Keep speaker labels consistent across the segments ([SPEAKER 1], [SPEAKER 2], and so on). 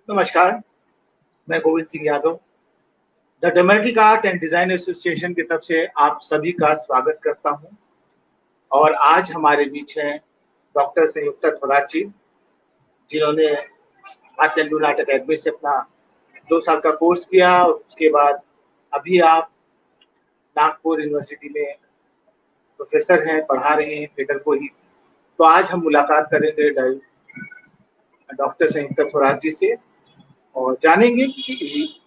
[SPEAKER 1] नमस्कार, मैं Govind Singh Yadav the dramatic art and design association की तरफ से आप सभी का स्वागत करता हूँ और आज हमारे बीच हैं डॉक्टर संयुक्ता थोराट जी, जिन्होंने art and Doon art academy से अपना 2 साल का कोर्स किया और उसके बाद अभी आप नागपुर यूनिवर्सिटी में प्रोफ़ेसर हैं, पढ़ा रहे हैं थिएटर को ही। तो आज हम मुलाकात करेंगे डॉक्टर संयुक्ता थोराट जी से और जानेंगे कि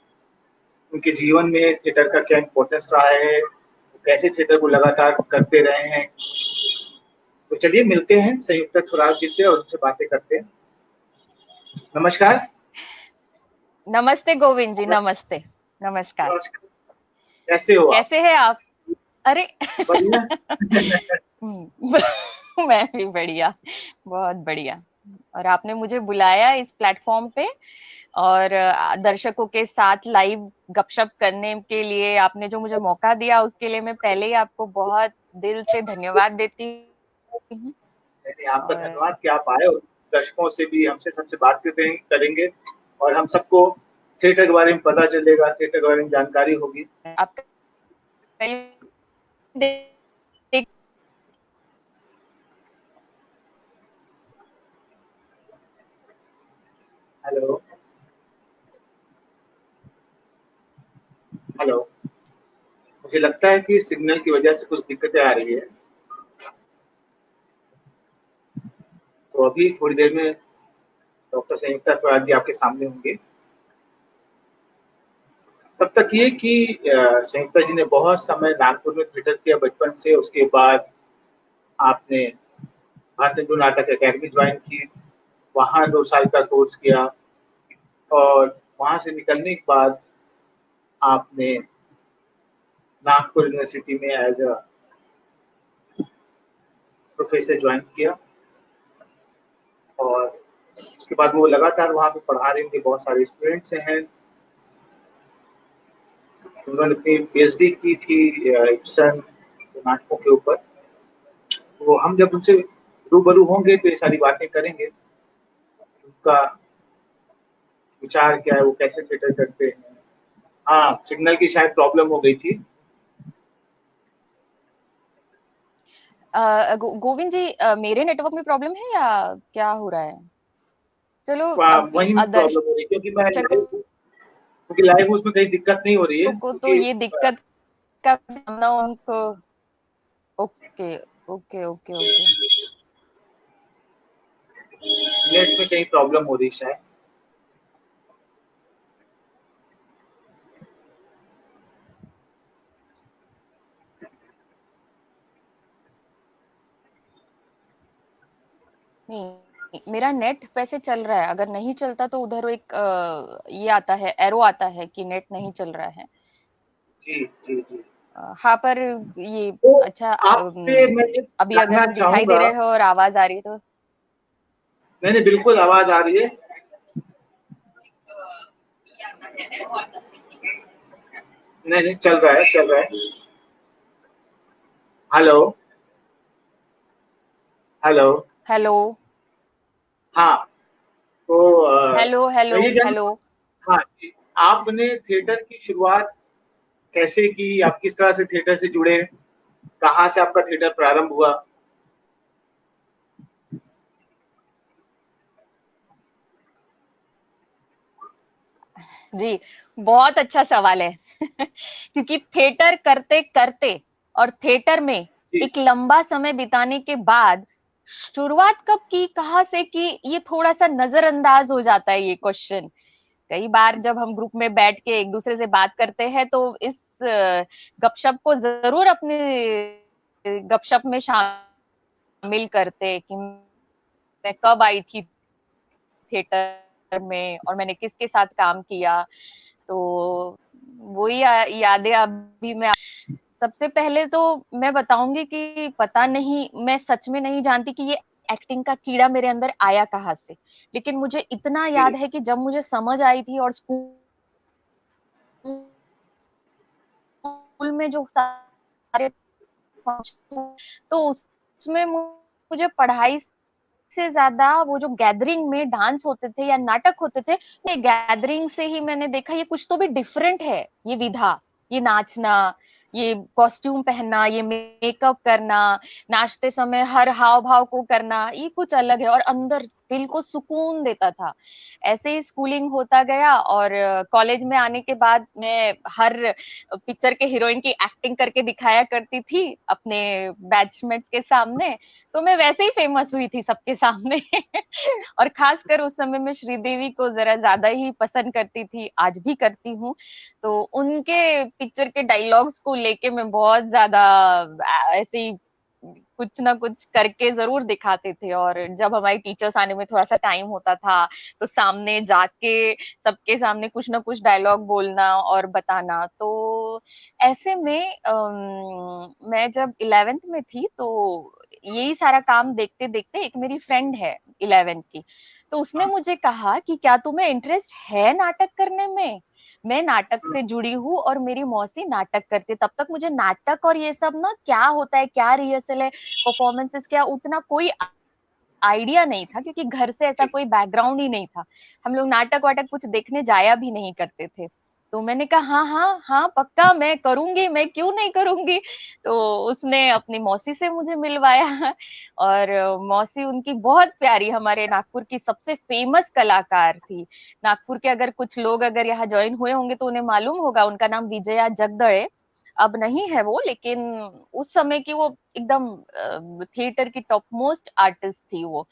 [SPEAKER 1] उनके जीवन में थिएटर का क्या इम्पोर्टेंस रहा है, वो कैसे थिएटर को लगातार करते रहे हैं। तो चलिए मिलते हैं संयुक्ता थोराट जी से और उनसे बातें करते हैं। नमस्कार।
[SPEAKER 2] नमस्ते गोविंद जी, नमस्ते। नमस्कार।
[SPEAKER 1] नमस्कार, कैसे हो आप?
[SPEAKER 2] कैसे हैं आप? अरे
[SPEAKER 1] बढ़िया।
[SPEAKER 2] मैं भी बढ़िया, बहुत बढ़िया। और आपने मुझे बुलाया इस प्लेटफॉर्म पे और दर्शकों के साथ लाइव गपशप करने के लिए आपने जो मुझे मौका दिया उसके लिए मैं पहले ही आपको बहुत दिल से धन्यवाद देती हूँ।
[SPEAKER 1] नहीं, आपका
[SPEAKER 2] और
[SPEAKER 1] धन्यवाद कि आप आए और दर्शकों से भी हमसे सबसे बात करते करेंगे और हम सबको थिएटर के बारे में पता चलेगा, थिएटर के बारे में जानकारी होगी।
[SPEAKER 2] आपका
[SPEAKER 1] हेलो, हेलो। मुझे लगता है कि सिग्नल की वजह से कुछ दिक्कतें आ रही है। तो अभी थोड़ी देर में डॉक्टर संयुक्ता थोराट जी आपके सामने होंगे। तब तक ये कि संयुक्ता जी ने बहुत समय नागपुर में थिएटर किया बचपन से, उसके बाद आपने भारतीय नाटक अकेडमी ज्वाइन की, वहाँ 2 साल का कोर्स किया और वहाँ से निकलने के बाद आपने नागपुर यूनिवर्सिटी में एज अ प्रोफेसर ज्वाइन किया और उसके बाद वो लगातार वहाँ पे पढ़ा रहे थे, बहुत सारे स्टूडेंट्स हैं। उन्होंने अपनी पीएचडी की थी इब्सन नाटकों के ऊपर। तो हम जब उनसे रूबरू होंगे तो ये सारी बातें करेंगे। उनका विचार क्या है, वो कैसे थिएटर करते हैं। हाँ, सिग्नल की शायद प्रॉब्लम हो गई थी।
[SPEAKER 2] गोविंद जी, मेरे नेटवर्क में प्रॉब्लम है या क्या हो रहा है? चलो अभी
[SPEAKER 1] वहीं प्रॉब्लम हो रही है क्योंकि मैं
[SPEAKER 2] दर्शकों
[SPEAKER 1] क्योंकि लाइव उसमें कहीं दिक्कत नहीं हो रही है
[SPEAKER 2] को तो
[SPEAKER 1] क्योंकि
[SPEAKER 2] ये दिक्कत का सामना उनको। Okay okay okay okay.
[SPEAKER 1] Net में कहीं प्रॉब्लम हो रही है शायद।
[SPEAKER 2] नहीं, मेरा नेट वैसे चल रहा है। अगर नहीं चलता तो उधर एक ये आता है, एरो आता है कि नेट नहीं चल रहा है।
[SPEAKER 1] जी जी जी।
[SPEAKER 2] हाँ, पर ये
[SPEAKER 1] तो
[SPEAKER 2] अच्छा।
[SPEAKER 1] आपसे मैं ये
[SPEAKER 2] अभी अगर
[SPEAKER 1] जानना
[SPEAKER 2] हम दिखाई दे
[SPEAKER 1] चाहूंगा।
[SPEAKER 2] रहे हो और आवाज आ रही है तो
[SPEAKER 1] नहीं नहीं, बिल्कुल आवाज आ रही है। नहीं नहीं, चल रहा है, चल रहा है। Hello, hello.
[SPEAKER 2] हेलो
[SPEAKER 1] हाँ, तो
[SPEAKER 2] हेलो
[SPEAKER 1] मैं
[SPEAKER 2] हेलो
[SPEAKER 1] ये जान
[SPEAKER 2] हेलो।
[SPEAKER 1] हाँ जी, आपने थिएटर की शुरुआत कैसे की? आप किस तरह से थिएटर से जुड़े? कहाँ से आपका थिएटर प्रारंभ हुआ?
[SPEAKER 2] जी, बहुत अच्छा सवाल है। क्योंकि थिएटर करते करते और थिएटर में
[SPEAKER 1] जी
[SPEAKER 2] एक लंबा समय बिताने के बाद शुरुआत कब की, कहाँ से की, ये थोड़ा सा नजरअंदाज हो जाता है ये क्वेश्चन। कई बार जब हम ग्रुप में बैठ के एक दूसरे से बात करते हैं तो इस गपशप को जरूर अपने गपशप में शामिल करते कि मैं कब आई थी थिएटर में और मैंने किसके साथ काम किया। तो वही यादें अभी मैं सबसे पहले तो मैं बताऊंगी कि पता नहीं, मैं सच में नहीं जानती कि ये एक्टिंग का कीड़ा मेरे अंदर आया कहाँ से। लेकिन मुझे इतना
[SPEAKER 1] जी
[SPEAKER 2] याद है कि जब मुझे समझ आई थी और स्कूल में जो सारे फंक्शन, तो उसमें मुझे पढ़ाई से ज्यादा वो जो गैदरिंग में डांस होते थे या नाटक होते थे, ये गैदरिंग से ही मैंने देखा ये कुछ तो भी डिफरेंट है, ये विधा, ये नाचना, ये कॉस्ट्यूम पहनना, ये मेकअप करना, नाचते समय हर हाव भाव को करना, ये कुछ अलग है और अंदर दिल को सुकून देता था। ऐसे ही स्कूलिंग होता गया और कॉलेज में आने के बाद मैं हर पिक्चर के हीरोइन की एक्टिंग करके दिखाया करती थी अपने बैचमेट्स के सामने, तो मैं वैसे ही फेमस हुई थी सबके सामने। और खासकर उस समय मैं श्रीदेवी को जरा ज्यादा ही पसंद करती थी, आज भी करती हूँ। तो उनके पिक्चर के डायलॉग्स को लेके मैं बहुत ज्यादा ऐसे ही कुछ ना कुछ करके जरूर दिखाते थे। और जब हमारी टीचर्स आने में थोड़ा सा टाइम होता था तो सामने जाके सबके सामने कुछ ना कुछ डायलॉग बोलना और बताना। तो ऐसे में मैं जब 11th में थी तो यही सारा काम देखते देखते एक मेरी फ्रेंड है 11th की, तो उसने मुझे कहा कि क्या तुम्हें इंटरेस्ट है नाटक करने में। मैं नाटक से जुड़ी हूँ और मेरी मौसी नाटक करती है। तब तक मुझे नाटक और ये सब ना क्या होता है, क्या रिहर्सल है, परफॉर्मेंसेस क्या, उतना कोई आइडिया नहीं था क्योंकि घर से ऐसा कोई बैकग्राउंड ही नहीं था। हम लोग नाटक वाटक कुछ देखने जाया भी नहीं करते थे। तो मैंने कहा हाँ हाँ हाँ पक्का मैं करूंगी, मैं क्यों नहीं करूंगी। तो उसने अपनी मौसी से मुझे मिलवाया और मौसी उनकी बहुत प्यारी, हमारे नागपुर की सबसे फेमस कलाकार थी। नागपुर के अगर कुछ लोग अगर यहाँ ज्वाइन हुए होंगे तो उन्हें मालूम होगा, उनका नाम विजया जगदळे। अब नहीं है वो, लेकिन उस समय की वो एकदम थिएटर की टॉप मोस्ट आर्टिस्ट थी वो।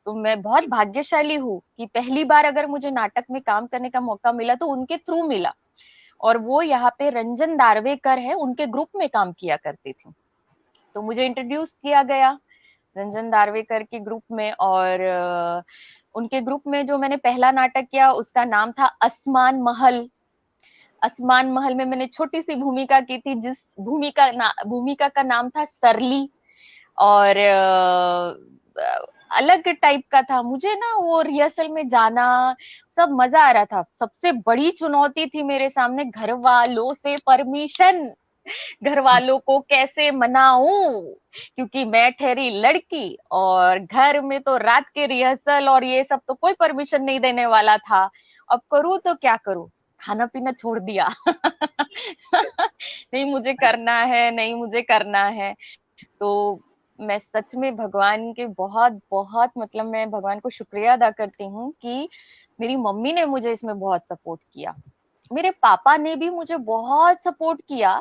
[SPEAKER 2] तो मैं बहुत भाग्यशाली हूँ कि पहली बार अगर मुझे नाटक में काम करने का मौका मिला तो उनके थ्रू मिला। और वो यहाँ पे रंजन दार्वेकर है, उनके ग्रुप में काम किया करती थी। तो मुझे इंट्रोड्यूस किया गया रंजन दार्वेकर के ग्रुप में। और उनके ग्रुप में जो मैंने पहला नाटक किया उसका नाम था आसमान महल। आसमान महल में मैंने छोटी सी भूमिका की थी, जिस भूमिका का नाम था सरली। और अलग टाइप का था मुझे ना वो रिहर्सल में जाना, सब मजा आ रहा था। सबसे बड़ी चुनौती थी मेरे सामने घर वालों से परमिशन, घर वालों को कैसे मनाऊं, क्योंकि मैं ठहरी लड़की और घर में तो रात के रिहर्सल और ये सब तो कोई परमिशन नहीं देने वाला था। अब करूँ तो क्या करूँ, खाना पीना छोड़ दिया। नहीं मुझे करना है, नहीं मुझे करना है। तो मैं सच में भगवान के बहुत बहुत मतलब मैं भगवान को शुक्रिया अदा करती हूँ कि मेरी मम्मी ने मुझे इसमें बहुत सपोर्ट किया। मेरे पापा ने भी मुझे बहुत सपोर्ट किया,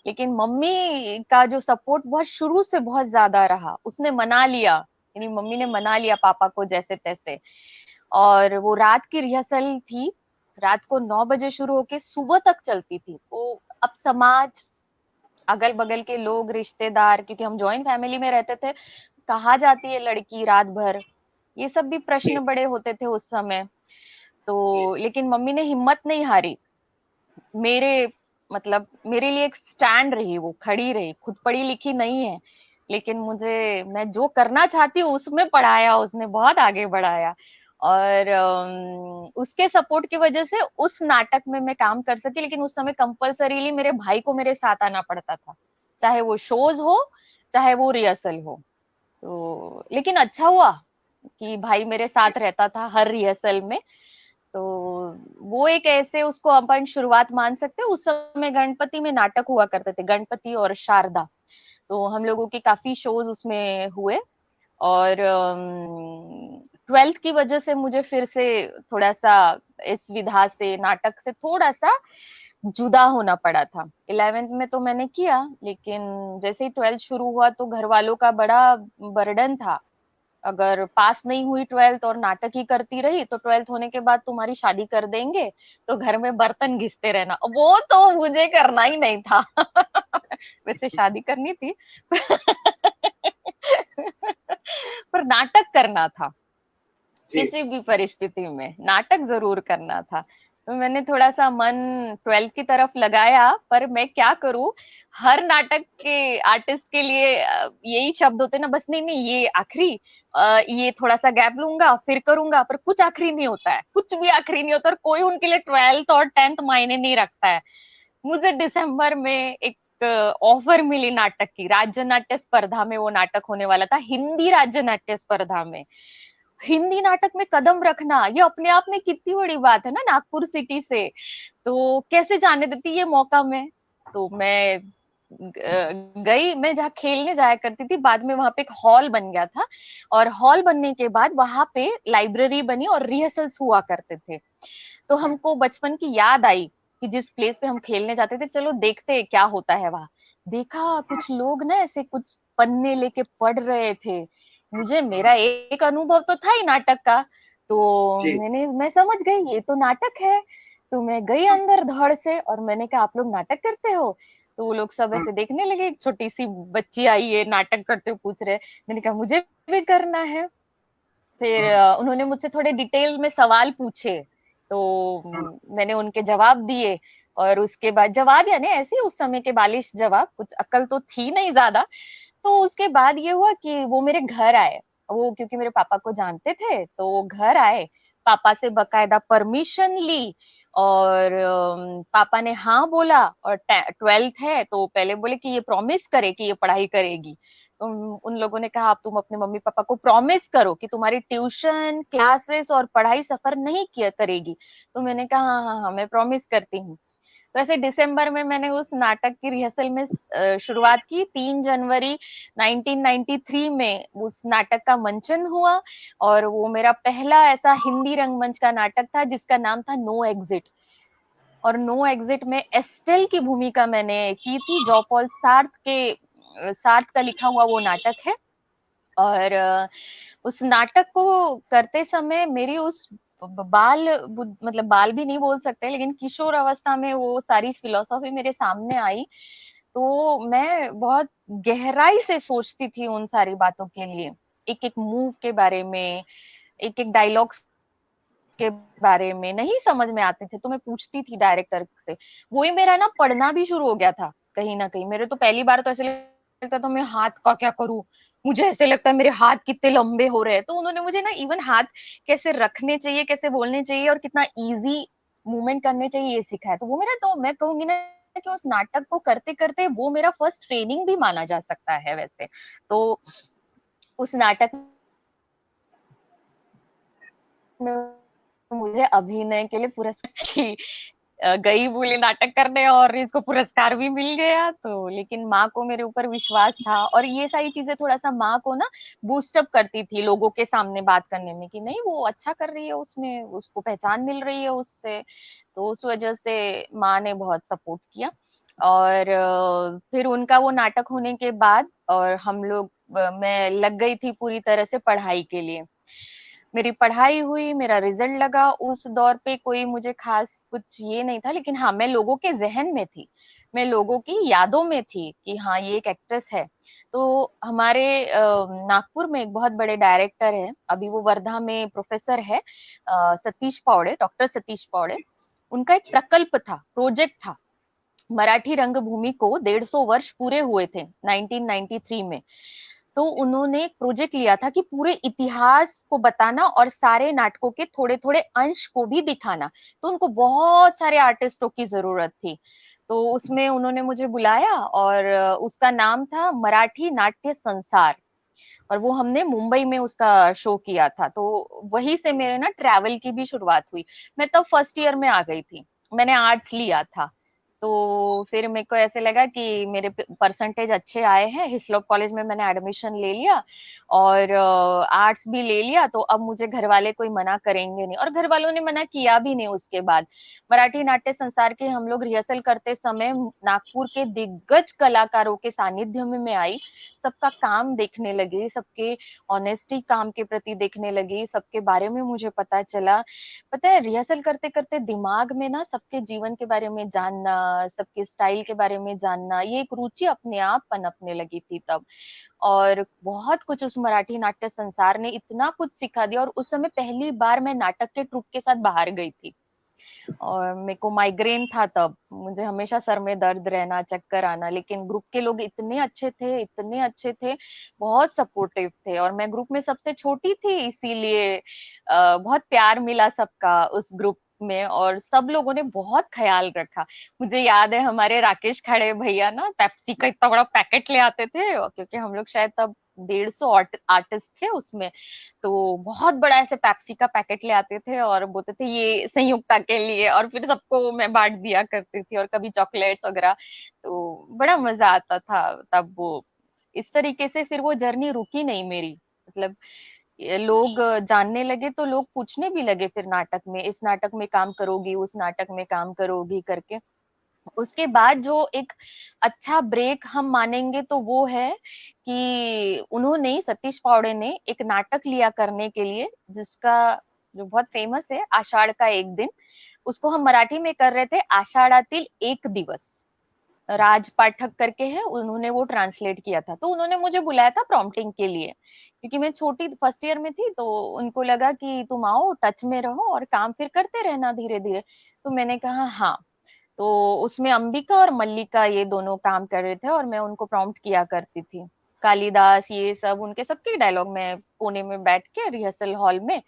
[SPEAKER 2] लेकिन मम्मी का जो सपोर्ट बहुत शुरू से बहुत ज्यादा रहा। उसने मना लिया, यानी मम्मी ने मना लिया पापा को जैसे तैसे। और वो रात की रिहर्सल थी, रात को 9 बजे शुरू होके सुबह तक चलती थी। तो अब समाज, अगल बगल के लोग, रिश्तेदार, क्योंकि हम जॉइंट फैमिली में रहते थे, कहाँ जाती है लड़की रात भर, ये सब भी प्रश्न बड़े होते थे उस समय। तो लेकिन मम्मी ने हिम्मत नहीं हारी, मेरे मतलब मेरे लिए एक स्टैंड रही, वो खड़ी रही। खुद पढ़ी लिखी नहीं है, लेकिन मुझे, मैं जो करना चाहती हूँ उसमें पढ़ाया, उसने बहुत आगे बढ़ाया। और उसके सपोर्ट की वजह से उस नाटक में मैं काम कर सकी। लेकिन उस समय कंपल्सरीली मेरे भाई को मेरे साथ आना पड़ता था, चाहे वो शोज हो चाहे वो रिहर्सल हो। तो लेकिन अच्छा हुआ कि भाई मेरे साथ रहता था हर रिहर्सल में। तो वो एक ऐसे उसको अपन शुरुआत मान सकते हैं। उस समय गणपति में नाटक हुआ करते थे, गणपति और शारदा। तो हम लोगों के काफी शोज उसमें हुए। और 12th की वजह से मुझे फिर से थोड़ा सा इस विधा से, नाटक से थोड़ा सा जुदा होना पड़ा था। 11th में तो मैंने किया, लेकिन जैसे ही 12th शुरू हुआ तो घर वालों का बड़ा बर्डन था। अगर पास नहीं हुई 12th और नाटक ही करती रही तो 12th होने के बाद तुम्हारी शादी कर देंगे, तो घर में बर्तन घिसते रहना, वो तो मुझे करना ही नहीं था। वैसे शादी करनी थी। पर नाटक करना था, किसी भी परिस्थिति में नाटक जरूर करना था। तो मैंने थोड़ा सा मन 12th की तरफ लगाया, पर मैं क्या करूं, हर नाटक के आर्टिस्ट के लिए यही शब्द होते ना, बस नहीं नहीं ये आखिरी, ये थोड़ा सा गैप लूंगा फिर करूंगा, पर कुछ आखिरी नहीं होता है, कुछ भी आखिरी नहीं होता। और कोई उनके लिए 12th और 10th मायने नहीं रखता है। मुझे दिसंबर में एक ऑफर मिली नाटक की। राज्य नाट्य स्पर्धा में वो नाटक होने वाला था, हिंदी राज्य नाट्य स्पर्धा में। हिंदी नाटक में कदम रखना ये अपने आप में कितनी बड़ी बात है ना, नागपुर सिटी से। तो कैसे जाने देती ये मौका मैं। तो मैं गई, मैं जहाँ खेलने जाया करती थी, बाद में वहां पे एक हॉल बन गया था, और हॉल बनने के बाद वहां पे लाइब्रेरी बनी और रिहर्सल्स हुआ करते थे। तो हमको बचपन की याद आई कि जिस प्लेस पे हम खेलने जाते थे, चलो देखते क्या होता है वहां। देखा कुछ लोग ना ऐसे कुछ पन्ने लेके पढ़ रहे थे। मुझे मेरा एक अनुभव तो था ही नाटक का, तो
[SPEAKER 1] जी।
[SPEAKER 2] मैं समझ गई ये तो नाटक है। तो मैं गई अंदर धड़ से, और मैंने कहा आप लोग नाटक करते हो। तो वो लोग सब ऐसे देखने लगे, एक छोटी सी बच्ची आई है नाटक करते हुए पूछ रहे। मैंने कहा मुझे भी करना है। फिर उन्होंने मुझसे थोड़े डिटेल में सवाल पूछे, तो मैंने उनके जवाब दिए। और उसके बाद जवाब यानी ऐसे उस समय के बालिश जवाब, कुछ अक्ल तो थी नहीं ज्यादा। तो उसके बाद ये हुआ कि वो मेरे घर आए। वो क्योंकि मेरे पापा को जानते थे तो वो घर आए, पापा से बकायदा परमिशन ली। और पापा ने हाँ बोला, और 12th है तो पहले बोले कि ये प्रॉमिस करे कि ये पढ़ाई करेगी। तो उन लोगों ने कहा आप तुम अपने मम्मी पापा को प्रॉमिस करो कि तुम्हारी ट्यूशन क्लासेस और पढ़ाई सफर नहीं किया करेगी। तो मैंने कहा हाँ हाँ हाँ मैं प्रॉमिस करती हूँ। तो ऐसे दिसंबर में मैंने उस नाटक की रिहर्सल में शुरुआत की। 3 जनवरी 1993 में उस नाटक का मंचन हुआ, और वो मेरा पहला ऐसा हिंदी रंगमंच का नाटक था जिसका नाम था नो एग्जिट। और नो एग्जिट में एस्टेल की भूमिका मैंने की थी। जॉ पॉल सार्थ का लिखा हुआ वो नाटक है। और उस नाटक को करते समय मेरी उस मतलब बाल भी नहीं बोल सकते, लेकिन किशोर अवस्था में वो सारी फिलोसॉफी मेरे सामने आई। तो मैं बहुत गहराई से सोचती थी उन सारी बातों के लिए, एक एक मूव के बारे में, एक एक डायलॉग के बारे में नहीं समझ में आते थे तो मैं पूछती थी डायरेक्टर से। वही मेरा ना पढ़ना भी शुरू हो गया था कहीं ना कहीं। मेरे तो पहली बार तो ऐसे लगता था मैं हाथ का क्या करूं, मुझे ऐसे लगता है मेरे हाथ कितने लंबे हो रहे हैं। तो उन्होंने मुझे ना इवन हाथ कैसे रखने चाहिए, कैसे बोलने चाहिए, और कितना इजी मूवमेंट करने चाहिए ये सिखाया। तो वो मेरा, तो मैं कहूंगी ना कि उस नाटक को करते करते वो मेरा फर्स्ट ट्रेनिंग भी माना जा सकता है वैसे। तो उस नाटक में मुझे अभिनय के लिए पुरस्कार की गई बोली नाटक करने, और इसको पुरस्कार भी मिल गया। तो लेकिन माँ को मेरे ऊपर विश्वास था, और ये सारी चीजें थोड़ा सा माँ को ना बूस्ट अप करती थी लोगों के सामने बात करने में, कि नहीं वो अच्छा कर रही है, उसमें उसको पहचान मिल रही है उससे। तो उस वजह से माँ ने बहुत सपोर्ट किया। और फिर उनका वो नाटक होने के बाद और हम लोग मैं लग गई थी पूरी तरह से पढ़ाई के लिए। मेरी पढ़ाई हुई, मेरा रिजल्ट लगा। उस दौर पे कोई मुझे खास कुछ ये नहीं था, लेकिन हाँ मैं लोगों के जहन में थी, मैं लोगों की यादों में थी कि हाँ ये एक एक्ट्रेस है। तो हमारे नागपुर में एक बहुत बड़े डायरेक्टर है, अभी वो वर्धा में प्रोफेसर है, सतीश पावड़े, डॉक्टर सतीश पावड़े। उनका एक प्रकल्प था, प्रोजेक्ट था। मराठी रंगभूमि को 150 वर्ष पूरे हुए थे 1993 में। तो उन्होंने एक प्रोजेक्ट लिया था कि पूरे इतिहास को बताना और सारे नाटकों के थोड़े थोड़े अंश को भी दिखाना। तो उनको बहुत सारे आर्टिस्टों की जरूरत थी। तो उसमें उन्होंने मुझे बुलाया, और उसका नाम था मराठी नाट्य संसार। और वो हमने मुंबई में उसका शो किया था। तो वहीं से मेरे ना ट्रैवल की भी शुरुआत हुई। मैं तब फर्स्ट ईयर में आ गई थी, मैंने आर्ट्स लिया था। तो फिर मेरे को ऐसे लगा कि मेरे परसेंटेज अच्छे आए हैं, हिस्लॉप कॉलेज में मैंने एडमिशन ले लिया, और आर्ट्स भी ले लिया। तो अब मुझे घर वाले कोई मना करेंगे नहीं, और घर वालों ने मना किया भी नहीं उसके बाद। मराठी नाट्य संसार के हम लोग रिहर्सल करते समय नागपुर के दिग्गज कलाकारों के सानिध्य में मैं आई। सबका काम देखने लगी, सबके ऑनेस्टी काम के प्रति देखने लगी, सबके बारे में मुझे पता चला। पता है रिहर्सल करते करते दिमाग में ना सबके जीवन के बारे में जानना, सबके स्टाइल के बारे में जानना, ये एक रुचि अपने आप पनपने लगी थी तब। और बहुत कुछ उस मराठी नाट्य संसार ने इतना कुछ सिखा दिया। और उस समय पहली बार मैं नाटक के ट्रुप के साथ बाहर गई थी, और मेरे को माइग्रेन था तब, मुझे हमेशा सर में दर्द रहना, चक्कर आना। लेकिन ग्रुप के लोग इतने अच्छे थे, इतने अच्छे थे, बहुत सपोर्टिव थे। और मैं ग्रुप में सबसे छोटी थी, इसीलिए बहुत प्यार मिला सबका उस ग्रुप में, और सब लोगों ने बहुत ख्याल रखा। मुझे याद है हमारे राकेश खड़े भैया ना पेप्सी का इतना बड़ा पैकेट ले आते थे, क्योंकि हम लोग शायद तब 150 आर्टिस्ट थे उसमें, तो बहुत बड़ा ऐसे पेप्सी का पैकेट ले आते थे और बोलते थे ये संयुक्ता के लिए, और फिर सबको मैं बांट दिया करती थी, और कभी चॉकलेट्स वगैरह। तो बड़ा मजा आता था तब वो। इस तरीके से फिर वो जर्नी रुकी नहीं मेरी, मतलब ये लोग जानने लगे तो लोग पूछने भी लगे फिर नाटक में, इस नाटक में काम करोगी, उस नाटक में काम करोगी करके। उसके बाद जो एक अच्छा ब्रेक हम मानेंगे तो वो है कि उन्होंने, सतीश पावड़े ने एक नाटक लिया करने के लिए, जिसका जो बहुत फेमस है, आषाढ़ का एक दिन। उसको हम मराठी में कर रहे थे आषाढ़ातील एक दिवस। राज पाठक करके है, उन्होंने वो ट्रांसलेट किया था। तो उन्होंने मुझे बुलाया था प्रॉम्प्टिंग के लिए, क्योंकि मैं छोटी फर्स्ट ईयर में थी, तो उनको लगा कि तुम आओ, टच में रहो और काम फिर करते रहना धीरे धीरे। तो मैंने कहा हाँ। तो उसमें अंबिका और मल्लिका ये दोनों काम कर रहे थे, और मैं उनको प्रॉम्प्ट किया करती थी। कालिदास, ये सब उनके सबके डायलॉग मैं कोने में बैठ के, रिहर्सल हॉल में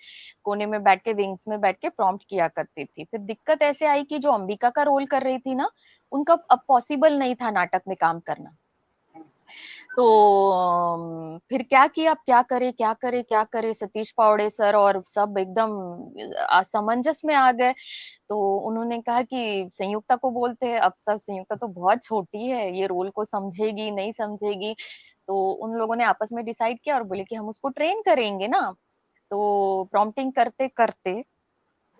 [SPEAKER 2] कोने में बैठ के, विंग्स में बैठ के प्रॉम्प्ट किया करती थी। फिर दिक्कत ऐसे आई कि जो अंबिका का रोल कर रही थी ना, उनका अब पॉसिबल नहीं था नाटक में काम करना। तो फिर क्या किया, अब क्या करे क्या करे क्या करे, सतीश पावड़े सर और सब एकदम असमंजस में आ गए। तो उन्होंने कहा कि संयुक्ता को बोलते हैं। अब सर, संयुक्ता तो बहुत छोटी है, ये रोल को समझेगी नहीं समझेगी। तो उन लोगों ने आपस में डिसाइड किया और बोले कि हम उसको ट्रेन करेंगे ना। तो प्रॉम्प्टिंग करते करते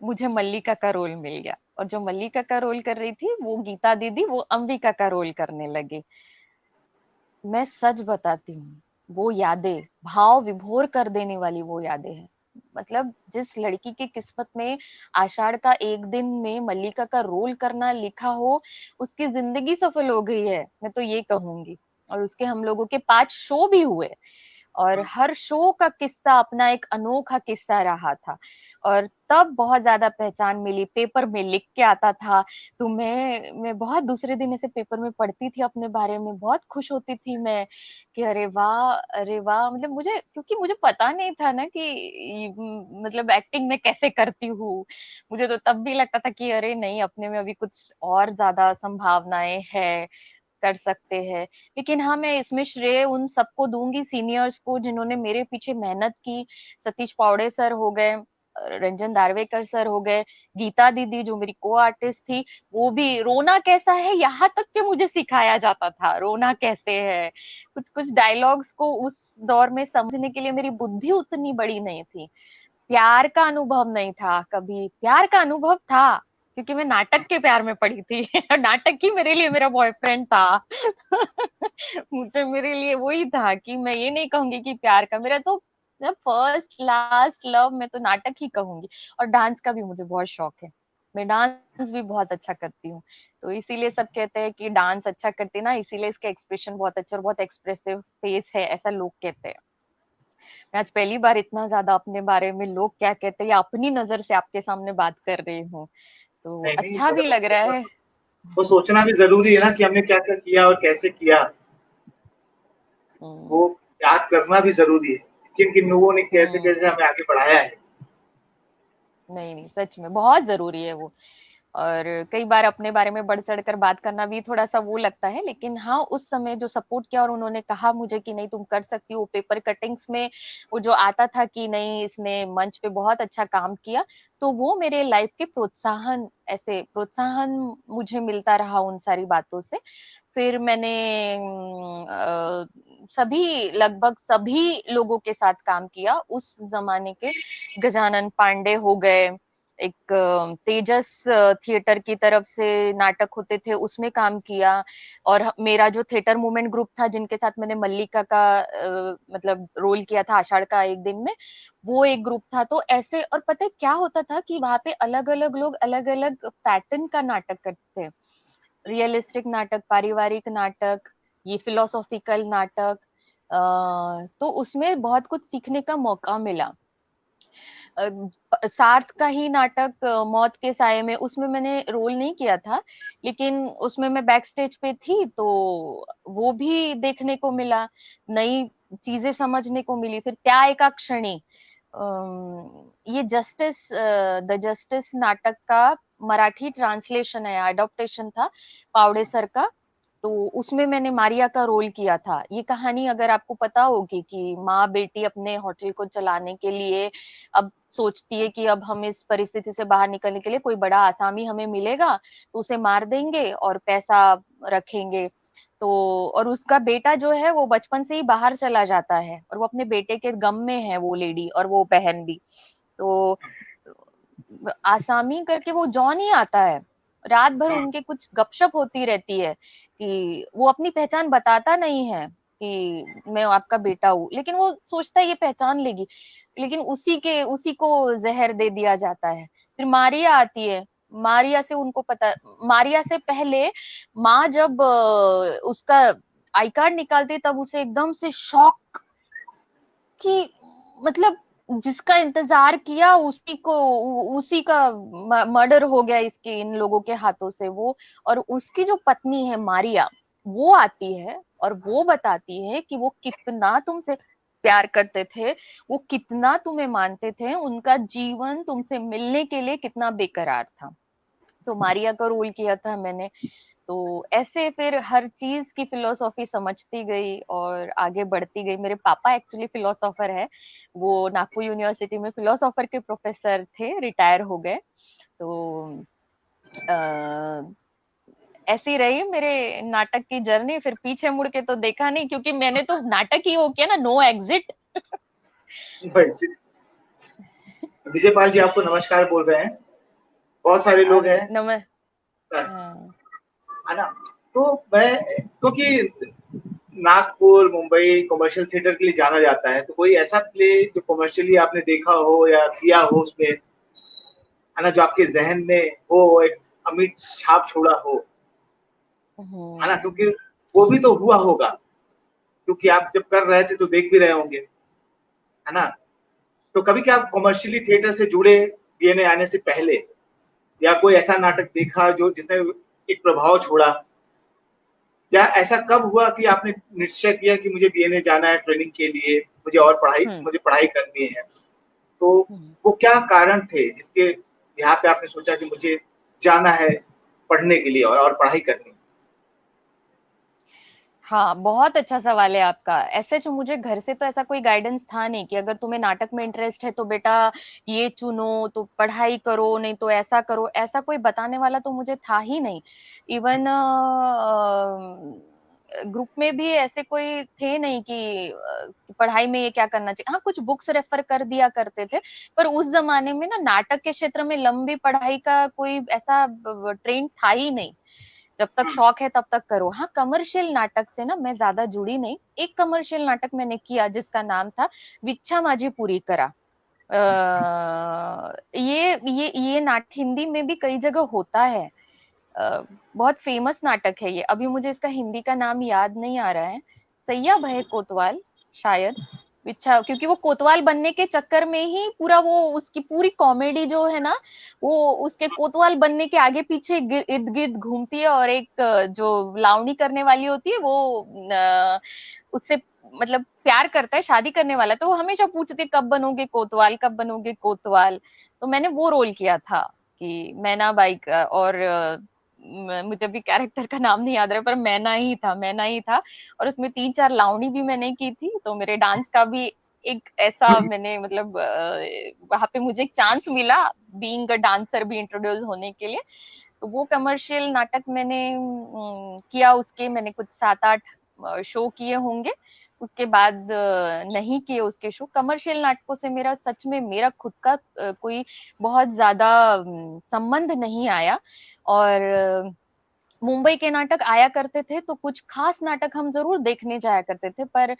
[SPEAKER 2] मुझे मल्लिका का रोल मिल गया, और जो मल्लिका का रोल कर रही थी वो गीता दीदी, वो अंबिका का रोल करने लगी। मैं सच बताती हूँ, वो यादें भाव विभोर कर देने वाली वो यादें हैं। मतलब जिस लड़की की किस्मत में आषाढ़ का एक दिन में मल्लिका का रोल करना लिखा हो, उसकी जिंदगी सफल हो गई है, मैं तो ये कहूंगी। और उसके हम लोगों के 5 शो भी हुए, और हर शो का किस्सा अपना एक अनोखा किस्सा रहा था। और तब बहुत ज्यादा पहचान मिली, पेपर में लिख के आता था। तो मैं बहुत दूसरे दिन ऐसे पेपर में पढ़ती थी अपने बारे में, बहुत खुश होती थी मैं कि अरे वाह अरे वाह। मतलब मुझे, क्योंकि मुझे पता नहीं था ना कि मतलब एक्टिंग में कैसे करती हूँ। मुझे तो तब भी लगता था कि अरे नहीं, अपने में अभी कुछ और ज्यादा संभावनाएं है, कर सकते हैं। लेकिन हाँ, मैं इसमें श्रेय उन सबको दूंगी, सीनियर्स को, जिन्होंने मेरे पीछे मेहनत की। सतीश पावड़े सर हो गए, रंजन दार्वेकर सर हो गए, गीता दीदी जो मेरी को आर्टिस्ट थी, वो भी रोना कैसा है यहाँ तक के मुझे सिखाया जाता था, रोना कैसे है। कुछ कुछ डायलॉग्स को उस दौर में समझने के लिए मेरी बुद्धि उतनी बड़ी नहीं थी। प्यार का अनुभव नहीं था कभी, प्यार का अनुभव था क्योंकि मैं नाटक के प्यार में पड़ी थी। नाटक ही मेरे लिए मेरा बॉयफ्रेंड था। मुझे, मेरे लिए वही था कि मैं ये नहीं कहूंगी कि प्यार का, मेरा तो फर्स्ट लास्ट लव मैं तो नाटक ही कहूंगी। और डांस का भी मुझे बहुत शौक है, मैं डांस भी बहुत अच्छा करती हूँ। तो इसीलिए सब कहते हैं कि डांस अच्छा करती ना, इसीलिए इसका एक्सप्रेशन बहुत अच्छा और बहुत एक्सप्रेसिव फेस है, ऐसा लोग कहते हैं। मैं आज पहली बार इतना ज्यादा अपने बारे में लोग क्या कहते हैं या अपनी नजर से आपके सामने बात कर रही हूँ, तो
[SPEAKER 1] नहीं नहीं,
[SPEAKER 2] अच्छा भी लग रहा है।
[SPEAKER 1] वो सोचना भी जरूरी है ना कि हमने क्या क्या किया और कैसे किया। वो
[SPEAKER 2] हम्म।
[SPEAKER 1] याद करना भी जरूरी है, किन किन लोगों ने कैसे
[SPEAKER 2] हम्म।
[SPEAKER 1] कैसे हमें आगे बढ़ाया है।
[SPEAKER 2] नहीं नहीं, सच में बहुत जरूरी है वो। और कई बार अपने बारे में बढ़ चढ़ कर बात करना भी थोड़ा सा वो लगता है, लेकिन हाँ, उस समय जो सपोर्ट किया और उन्होंने कहा मुझे कि नहीं तुम कर सकती हो, पेपर कटिंग्स में वो जो आता था कि नहीं इसने मंच पे बहुत अच्छा काम किया, तो वो मेरे लाइफ के प्रोत्साहन, ऐसे प्रोत्साहन मुझे मिलता रहा उन सारी बातों से। फिर मैंने सभी, लगभग सभी लोगों के साथ काम किया उस जमाने के। गजानन पांडे हो गए, एक तेजस थिएटर की तरफ से नाटक होते थे, उसमें काम किया। और मेरा जो थिएटर मूवमेंट ग्रुप था, जिनके साथ मैंने मल्लिका का मतलब रोल किया था आषाढ़ का एक दिन में, वो एक ग्रुप था। तो ऐसे, और पता है क्या होता था कि वहां पे अलग अलग लोग अलग अलग पैटर्न का नाटक करते थे। रियलिस्टिक नाटक, पारिवारिक नाटक, ये फिलोसॉफिकल नाटक। तो उसमें बहुत कुछ सीखने का मौका मिला। सार्थ का ही नाटक मौत के साये में, उसमें मैंने रोल नहीं किया था, लेकिन उसमें मैं बैक स्टेज पे थी, तो वो भी देखने को मिला, नई चीजें समझने को मिली। फिर त्या एका क्षणी, ये जस्टिस द जस्टिस नाटक का मराठी ट्रांसलेशन है, अडॉप्टेशन था पावड़े सर का। तो उसमें मैंने मारिया का रोल किया था। ये कहानी अगर आपको पता होगी कि माँ बेटी अपने होटल को चलाने के लिए अब सोचती है कि अब हम इस परिस्थिति से बाहर निकलने के लिए कोई बड़ा आसामी हमें मिलेगा तो उसे मार देंगे और पैसा रखेंगे। तो और उसका बेटा जो है वो बचपन से ही बाहर चला जाता है और वो अपने बेटे के गम में है, वो लेडी और वो बहन भी। तो आसामी करके वो जॉन ही आता है, रात भर उनके कुछ गपशप होती रहती है कि वो अपनी पहचान बताता नहीं है कि मैं आपका बेटा हूँ, लेकिन वो सोचता है ये पहचान लेगी, लेकिन उसी को जहर दे दिया जाता है। फिर मारिया आती है, मारिया से उनको पता, मारिया से पहले माँ जब उसका आई कार्ड निकालती है तब उसे एकदम से शॉक कि मतलब जिसका इंतजार किया उसी का मर्डर हो गया इसके इन लोगों के हाथों से। वो और उसकी जो पत्नी है मारिया, वो आती है और वो बताती है कि वो कितना तुमसे प्यार करते थे, वो कितना तुम्हें मानते थे, उनका जीवन तुमसे मिलने के लिए कितना बेकरार था। तो मारिया का रोल किया था मैंने। तो ऐसे फिर हर चीज की फिलोसॉफी समझती गई और आगे बढ़ती गई। मेरे पापा एक्चुअली फिलोसोफर है, वो नागपुर यूनिवर्सिटी में फिलोसोफर के प्रोफेसर थे, रिटायर हो गए। तो ऐसी रही मेरे नाटक की जर्नी। फिर पीछे मुड़ के तो देखा नहीं, क्योंकि मैंने तो नाटक ही हो किया ना, नो एग्जिट।
[SPEAKER 1] विजय पाल जी आपको नमस्कार बोल रहे हैं, बहुत सारे लोग
[SPEAKER 2] अरे
[SPEAKER 1] हैं,
[SPEAKER 2] हाँ।
[SPEAKER 1] है ना। तो मैं, क्योंकि नागपुर मुंबई कमर्शियल थिएटर के लिए जाना जाता है, तो कोई ऐसा प्ले जो कमर्शियली आपने देखा हो या किया हो उसमें, है ना, जो आपके जहन में हो, एक अमिट छाप छोड़ा हो, है ना, क्योंकि वो भी तो हुआ होगा, क्योंकि आप जब कर रहे थे तो देख भी रहे होंगे, है ना। तो कभी क्या आप कमर्शियली थिएटर से जुड़े बीएनए आने से पहले, या कोई ऐसा नाटक देखा जो जिसने एक प्रभाव छोड़ा, या ऐसा कब हुआ कि आपने निश्चय किया कि मुझे बीएनए जाना है ट्रेनिंग के लिए, मुझे पढ़ाई करनी है, तो वो क्या कारण थे जिसके यहाँ पे आपने सोचा कि मुझे जाना है पढ़ने के लिए और पढ़ाई करनी है?
[SPEAKER 2] हाँ, बहुत अच्छा सवाल है आपका। ऐसे जो मुझे घर से तो ऐसा कोई गाइडेंस था नहीं कि अगर तुम्हें नाटक में इंटरेस्ट है तो बेटा ये चुनो, तो पढ़ाई करो, नहीं तो ऐसा करो, ऐसा कोई बताने वाला तो मुझे था ही नहीं। इवन ग्रुप में भी ऐसे कोई थे नहीं कि पढ़ाई में ये क्या करना चाहिए। हाँ, कुछ बुक्स रेफर कर दिया करते थे, पर उस जमाने में ना नाटक के क्षेत्र में लंबी पढ़ाई का कोई ऐसा ट्रेंड था ही नहीं। जब तक शौक है तब तक करो। हाँ, कमर्शियल नाटक से ना मैं ज्यादा जुड़ी नहीं। एक कमर्शियल नाटक मैंने किया जिसका नाम था विच्छा माझी पूरी करा। ये नाटक हिंदी में भी कई जगह होता है। बहुत फेमस नाटक है ये। अभी मुझे इसका हिंदी का नाम याद नहीं आ रहा है। सैया भय कोतवाल शायद। अच्छा, क्योंकि वो कोतवाल बनने के चक्कर में ही पूरा वो उसकी पूरी कॉमेडी जो है ना, वो उसके कोतवाल बनने के आगे पीछे इर्द गिर्द घूमती है। और एक जो लावनी करने वाली होती है वो उससे मतलब प्यार करता है, शादी करने वाला, तो वो हमेशा पूछती है कब बनोगे कोतवाल, कब बनोगे कोतवाल। तो मैंने वो रोल किया था कि मैना बाई का। और मुझे भी कैरेक्टर का नाम नहीं याद रहा, पर मैना ही था। और उसमें 3-4 लावनी भी मैंने की थी, तो मेरे डांस का भी एक ऐसा मैंने मतलब वहां पे मुझे एक चांस मिला बीइंग अ डांसर भी इंट्रोड्यूस होने के लिए। तो वो कमर्शियल नाटक मैंने किया। उसके मैंने कुछ 7-8 शो किए होंगे। उसके बाद नहीं किए उसके शो। कमर्शियल नाटकों से मेरा सच में मेरा खुद का कोई बहुत ज्यादा संबंध नहीं आया। और मुंबई के नाटक आया करते थे तो कुछ खास नाटक हम जरूर देखने जाया करते थे, पर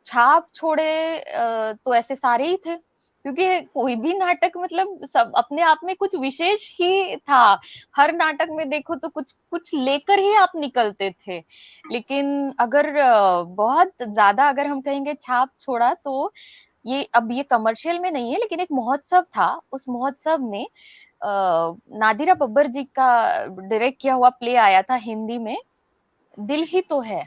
[SPEAKER 2] छाप छोड़े तो ऐसे सारे ही थे, क्योंकि कोई भी नाटक मतलब सब अपने आप में कुछ विशेष ही था। हर नाटक में देखो तो कुछ कुछ लेकर ही आप निकलते थे। लेकिन अगर बहुत ज्यादा अगर हम कहेंगे छाप छोड़ा, तो ये कमर्शियल में नहीं है, लेकिन एक महोत्सव था। उस महोत्सव में नादिरा बब्बर जी का डायरेक्ट किया हुआ प्ले आया था हिंदी में, दिल ही तो है।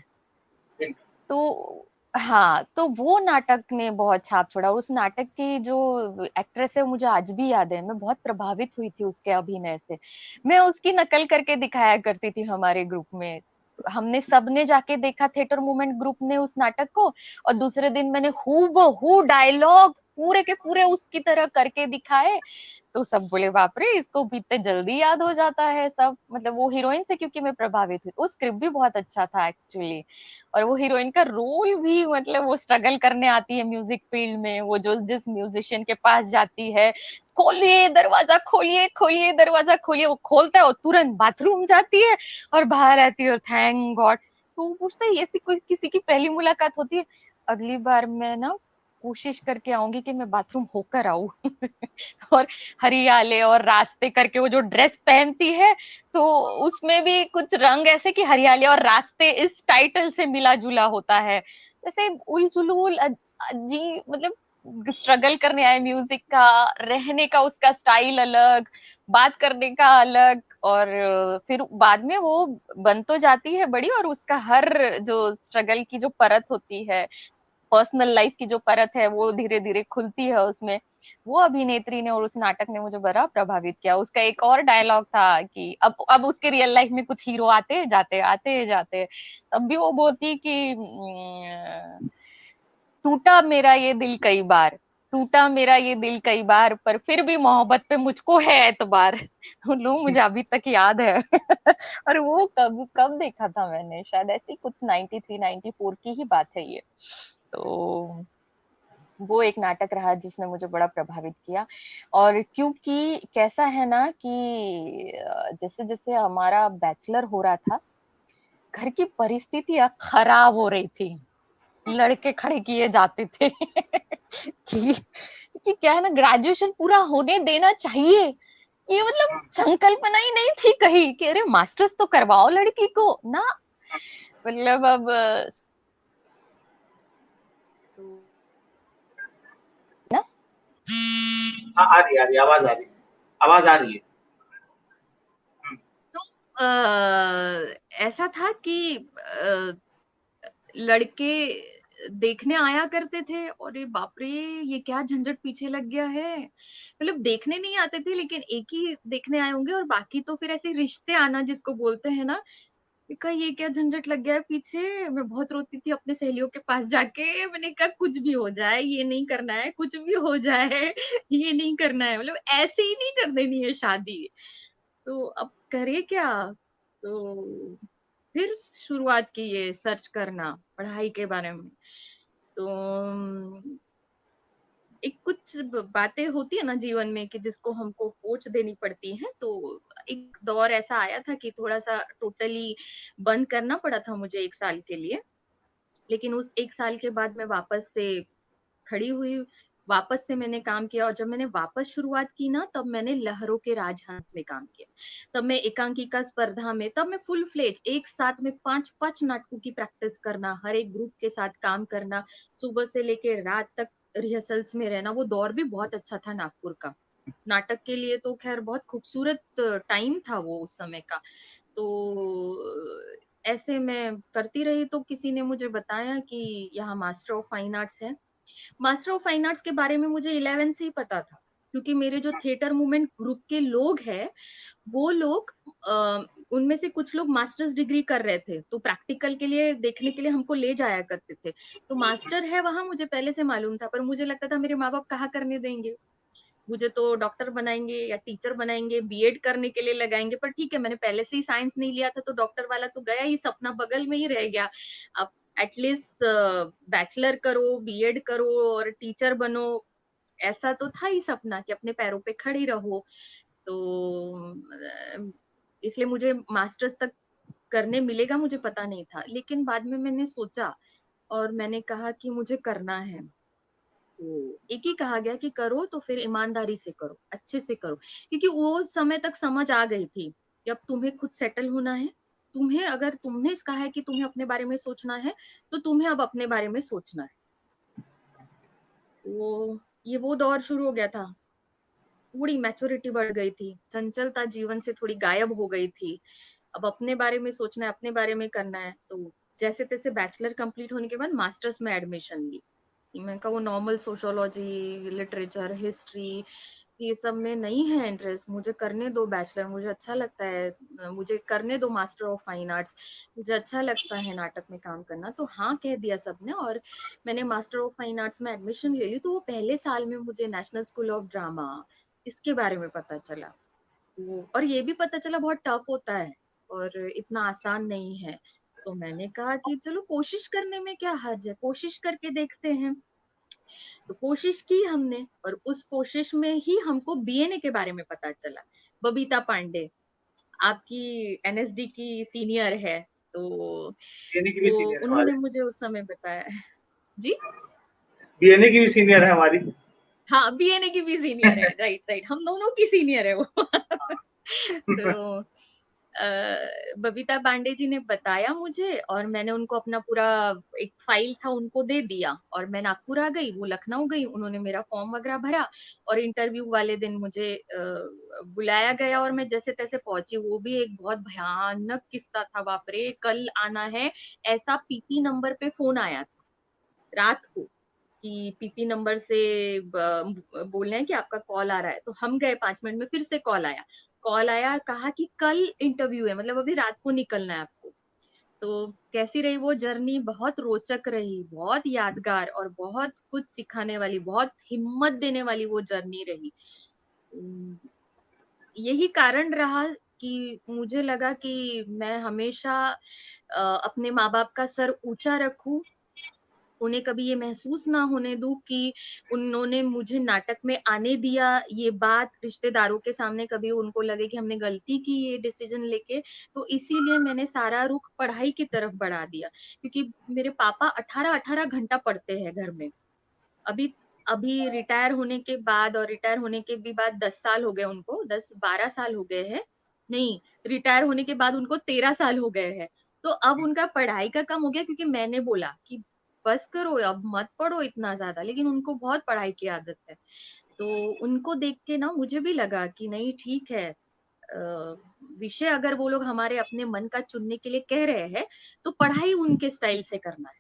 [SPEAKER 2] तो हाँ, तो वो नाटक ने बहुत छाप छोड़ा। उस नाटक की जो एक्ट्रेस है मुझे आज भी याद है, मैं बहुत प्रभावित हुई थी उसके अभिनय से। मैं उसकी नकल करके दिखाया करती थी हमारे ग्रुप में। हमने सबने जाके देखा, थिएटर मूवमेंट ग्रुप ने, उस नाटक को। और दूसरे दिन मैंने हूबहू डायलॉग पूरे के पूरे उसकी तरह करके दिखाए। तो सब बोले बाप रे, इसको भी इतने जल्दी याद हो जाता है सब। मतलब वो हीरोइन से क्योंकि मैं प्रभावित हुई, वो स्क्रिप्ट भी बहुत अच्छा था एक्चुअली। और वो हीरोइन का रोल भी, मतलब वो स्ट्रगल करने आती है म्यूजिक फील्ड में, वो जो जिस म्यूजिशियन के पास जाती है, खोलिए दरवाजा, खोलिए खोलिए दरवाजा खोलिए, वो खोलता है और तुरंत बाथरूम जाती है और बाहर आती है, और थैंक गॉड। तो वो पूछता है, ऐसी कोई किसी की पहली मुलाकात होती है? अगली बार मैं ना कोशिश करके आऊंगी कि मैं बाथरूम होकर आऊं। और हरियाले और रास्ते करके वो जो ड्रेस पहनती है, तो उसमें भी कुछ रंग ऐसे कि हरियाली और रास्ते इस टाइटल से मिला जुला होता है। जैसे उल जुलूल जी, मतलब स्ट्रगल करने आए म्यूजिक का, रहने का उसका स्टाइल अलग, बात करने का अलग। और फिर बाद में वो बन तो जाती है बड़ी, और उसका हर जो स्ट्रगल की जो परत होती है, पर्सनल लाइफ की जो परत है, वो धीरे धीरे खुलती है उसमें। वो अभिनेत्री ने और उस नाटक ने मुझे बड़ा प्रभावित किया। उसका एक और डायलॉग था कि अब उसके रियल लाइफ में कुछ हीरो आते जाते, तब भी वो बोलती कि टूटा मेरा ये दिल कई बार, टूटा मेरा ये दिल कई बार, पर फिर भी मोहब्बत पे मुझको है एतबार। तो लो, मुझे अभी तक याद है। और वो कब कब देखा था मैंने, शायद ऐसी कुछ 93 94 की ही बात है ये। तो वो एक नाटक रहा जिसने मुझे बड़ा प्रभावित किया। और क्योंकि कैसा है ना कि जैसे जैसे हमारा बैचलर हो रहा था, घर की परिस्थितियां खराब हो रही थी, लड़के खड़े किए जाते थे। कि क्या है ना, ग्रेजुएशन पूरा होने देना चाहिए, ये मतलब संकल्पना ही नहीं थी कहीं कि अरे मास्टर्स तो करवाओ लड़की को ना। मतलब अब ना,
[SPEAKER 1] हाँ, आ रही है, आवाज आ रही है, आवाज आ रही है।
[SPEAKER 2] तो ऐसा था कि लड़के देखने आया करते थे, और ये बाप रे, ये क्या झंझट पीछे लग गया है। मतलब देखने नहीं आते थे, लेकिन एक ही देखने आए होंगे, और बाकी तो फिर ऐसे रिश्ते आना जिसको बोलते हैं ना। कहा ये क्या झंझट लग गया है पीछे। मैं बहुत रोती थी अपने सहेलियों के पास जाके, मैंने कहा कुछ भी हो जाए, ये नहीं करना है, कुछ भी हो जाए, ये नहीं करना है, मतलब ऐसे ही नहीं कर देनी है शादी। तो अब करे क्या? तो फिर शुरुआत की ये सर्च करना पढ़ाई के बारे में। तो एक कुछ बातें होती है ना जीवन में कि जिसको हमको पोंछ देनी पड़ती है। तो एक दौर ऐसा आया था कि थोड़ा सा टोटली बंद करना पड़ा था मुझे 1 साल के लिए। लेकिन उस 1 साल के बाद मैं वापस से खड़ी हुई, वापस से मैंने काम किया। और जब मैंने वापस शुरुआत की ना, तब मैंने लहरों के राजहंस में काम किया। तब मैं एकांकिका स्पर्धा में, तब मैं फुल फ्लेज एक साथ में 5-5 नाटकों की प्रैक्टिस करना, हर एक ग्रुप के साथ काम करना, सुबह से लेकर रात तक रिहर्सल्स में रहना। वो दौर भी बहुत अच्छा था नागपुर का, नाटक के लिए तो खैर बहुत खूबसूरत टाइम था वो उस समय का। तो ऐसे मैं करती रही, तो किसी ने मुझे बताया कि यहाँ मास्टर ऑफ फाइन आर्ट्स है। मास्टर ऑफ फाइन आर्ट्स के बारे में मुझे 11 से ही पता था, क्योंकि मेरे जो थिएटर मूवमेंट ग्रुप के लोग हैं, वो लोग उनमें से कुछ लोग मास्टर्स डिग्री कर रहे थे, तो प्रैक्टिकल के लिए देखने के लिए हमको ले जाया करते थे। तो मास्टर है वहां मुझे पहले से मालूम था, पर मुझे लगता था मेरे माँ बाप कहाँ करने देंगे, मुझे तो डॉक्टर बनाएंगे या टीचर बनाएंगे, बीएड करने के लिए लगाएंगे। पर ठीक है, मैंने पहले से ही साइंस नहीं लिया था, तो डॉक्टर वाला तो गया ही, सपना बगल में ही रह गया। अब एटलीस्ट बैचलर करो, बीएड करो और टीचर बनो, ऐसा तो था ही सपना कि अपने पैरों पे खड़ी रहो। तो इसलिए मुझे मास्टर्स तक करने मिलेगा मुझे पता नहीं था। लेकिन बाद में मैंने सोचा और मैंने कहा कि मुझे करना है। तो एक ही कहा गया कि करो तो फिर ईमानदारी से करो, अच्छे से करो, क्योंकि वो समय तक समझ आ गई थी कि अब तुम्हें खुद सेटल होना है। तुम्हें, अगर तुमने कहा है कि तुम्हें अपने बारे में सोचना है, तो तुम्हें अब अपने बारे में सोचना है। वो ये वो दौर शुरू हो गया था, थोड़ी मैच्योरिटी बढ़ गई थी, चंचलता जीवन से थोड़ी गायब हो गई थी। अब अपने बारे में सोचना है, अपने बारे में करना है। तो जैसे तैसे बैचलर कंप्लीट होने के बाद मास्टर्स में एडमिशन ली। मैं कहा वो नॉर्मल सोशोलॉजी, लिटरेचर, हिस्ट्री ये सब में नहीं है इंटरेस्ट, मुझे करने दो बैचलर, मुझे अच्छा लगता है, मुझे करने दो मास्टर ऑफ फाइन आर्ट्स, मुझे अच्छा लगता है नाटक में काम करना। तो हाँ कह दिया सबने, और मैंने मास्टर ऑफ फाइन आर्ट्स में एडमिशन ले ली। तो वो पहले साल में मुझे नेशनल स्कूल ऑफ ड्रामा इसके बारे में पता चला, और ये भी पता चला बहुत टफ होता है और इतना आसान नहीं है। तो मैंने कहा कि चलो कोशिश करने में क्या हर्ज है, कोशिश करके देखते हैं। तो कोशिश की हमने, और उस कोशिश में ही हमको बीएनए के बारे में पता चला। बबीता पांडे आपकी एनएसडी की सीनियर है, तो
[SPEAKER 1] बीएनए की भी
[SPEAKER 2] वो
[SPEAKER 1] सीनियर है
[SPEAKER 2] उन्होंने
[SPEAKER 1] हमारे।
[SPEAKER 2] मुझे उस समय बताया। जी
[SPEAKER 1] बीएनए की भी सीनियर है हमारी।
[SPEAKER 2] हाँ, बीएनए की भी सीनियर है, राइट राइट, हम दोनों की सीनियर है वो। तो बबीता पांडे जी ने बताया मुझे, और मैंने उनको अपना पूरा एक फाइल था उनको दे दिया, और मैं नागपुर आ गई, वो लखनऊ गई, उन्होंने मेरा फॉर्म वगैरह भरा, और इंटरव्यू वाले दिन मुझे बुलाया गया, और मैं जैसे तैसे पहुंची। वो भी एक बहुत भयानक किस्सा था, बाप रे, कल आना है ऐसा पीपी नंबर पे फोन आया था रात को, कि पीपी नंबर से बोल रहे हैं कि आपका कॉल आ रहा है। तो हम गए, 5 मिनट में फिर से कॉल आया, कहा कि कल इंटरव्यू है, मतलब अभी रात को निकलना है आपको। तो कैसी रही वो जर्नी? बहुत रोचक रही, बहुत यादगार, और बहुत कुछ सिखाने वाली, बहुत हिम्मत देने वाली वो जर्नी रही। उम, यही कारण रहा कि मुझे लगा कि मैं हमेशा अपने माँ बाप का सर ऊंचा रखूं, उन्हें कभी ये महसूस ना होने दूं कि उन्होंने मुझे नाटक में आने दिया। ये बात रिश्तेदारों के सामने कभी उनको लगे कि हमने गलती की ये डिसीजन लेके। तो इसीलिए मैंने सारा रुख पढ़ाई की तरफ बढ़ा दिया, क्योंकि मेरे पापा 18-18 घंटा पढ़ते हैं घर में। अभी अभी रिटायर होने के बाद, और रिटायर होने के भी बाद 10 साल हो गए उनको, 10-12 साल हो गए हैं। नहीं, रिटायर होने के बाद उनको 13 साल हो गए हैं। तो अब उनका पढ़ाई का कम हो गया, क्योंकि मैंने बोला कि बस करो, अब मत पढ़ो इतना ज्यादा, लेकिन उनको बहुत पढ़ाई की आदत है। तो उनको देख के ना मुझे भी लगा कि नहीं ठीक है, विषय अगर वो लोग हमारे अपने मन का चुनने के लिए कह रहे हैं, तो पढ़ाई उनके स्टाइल से करना है।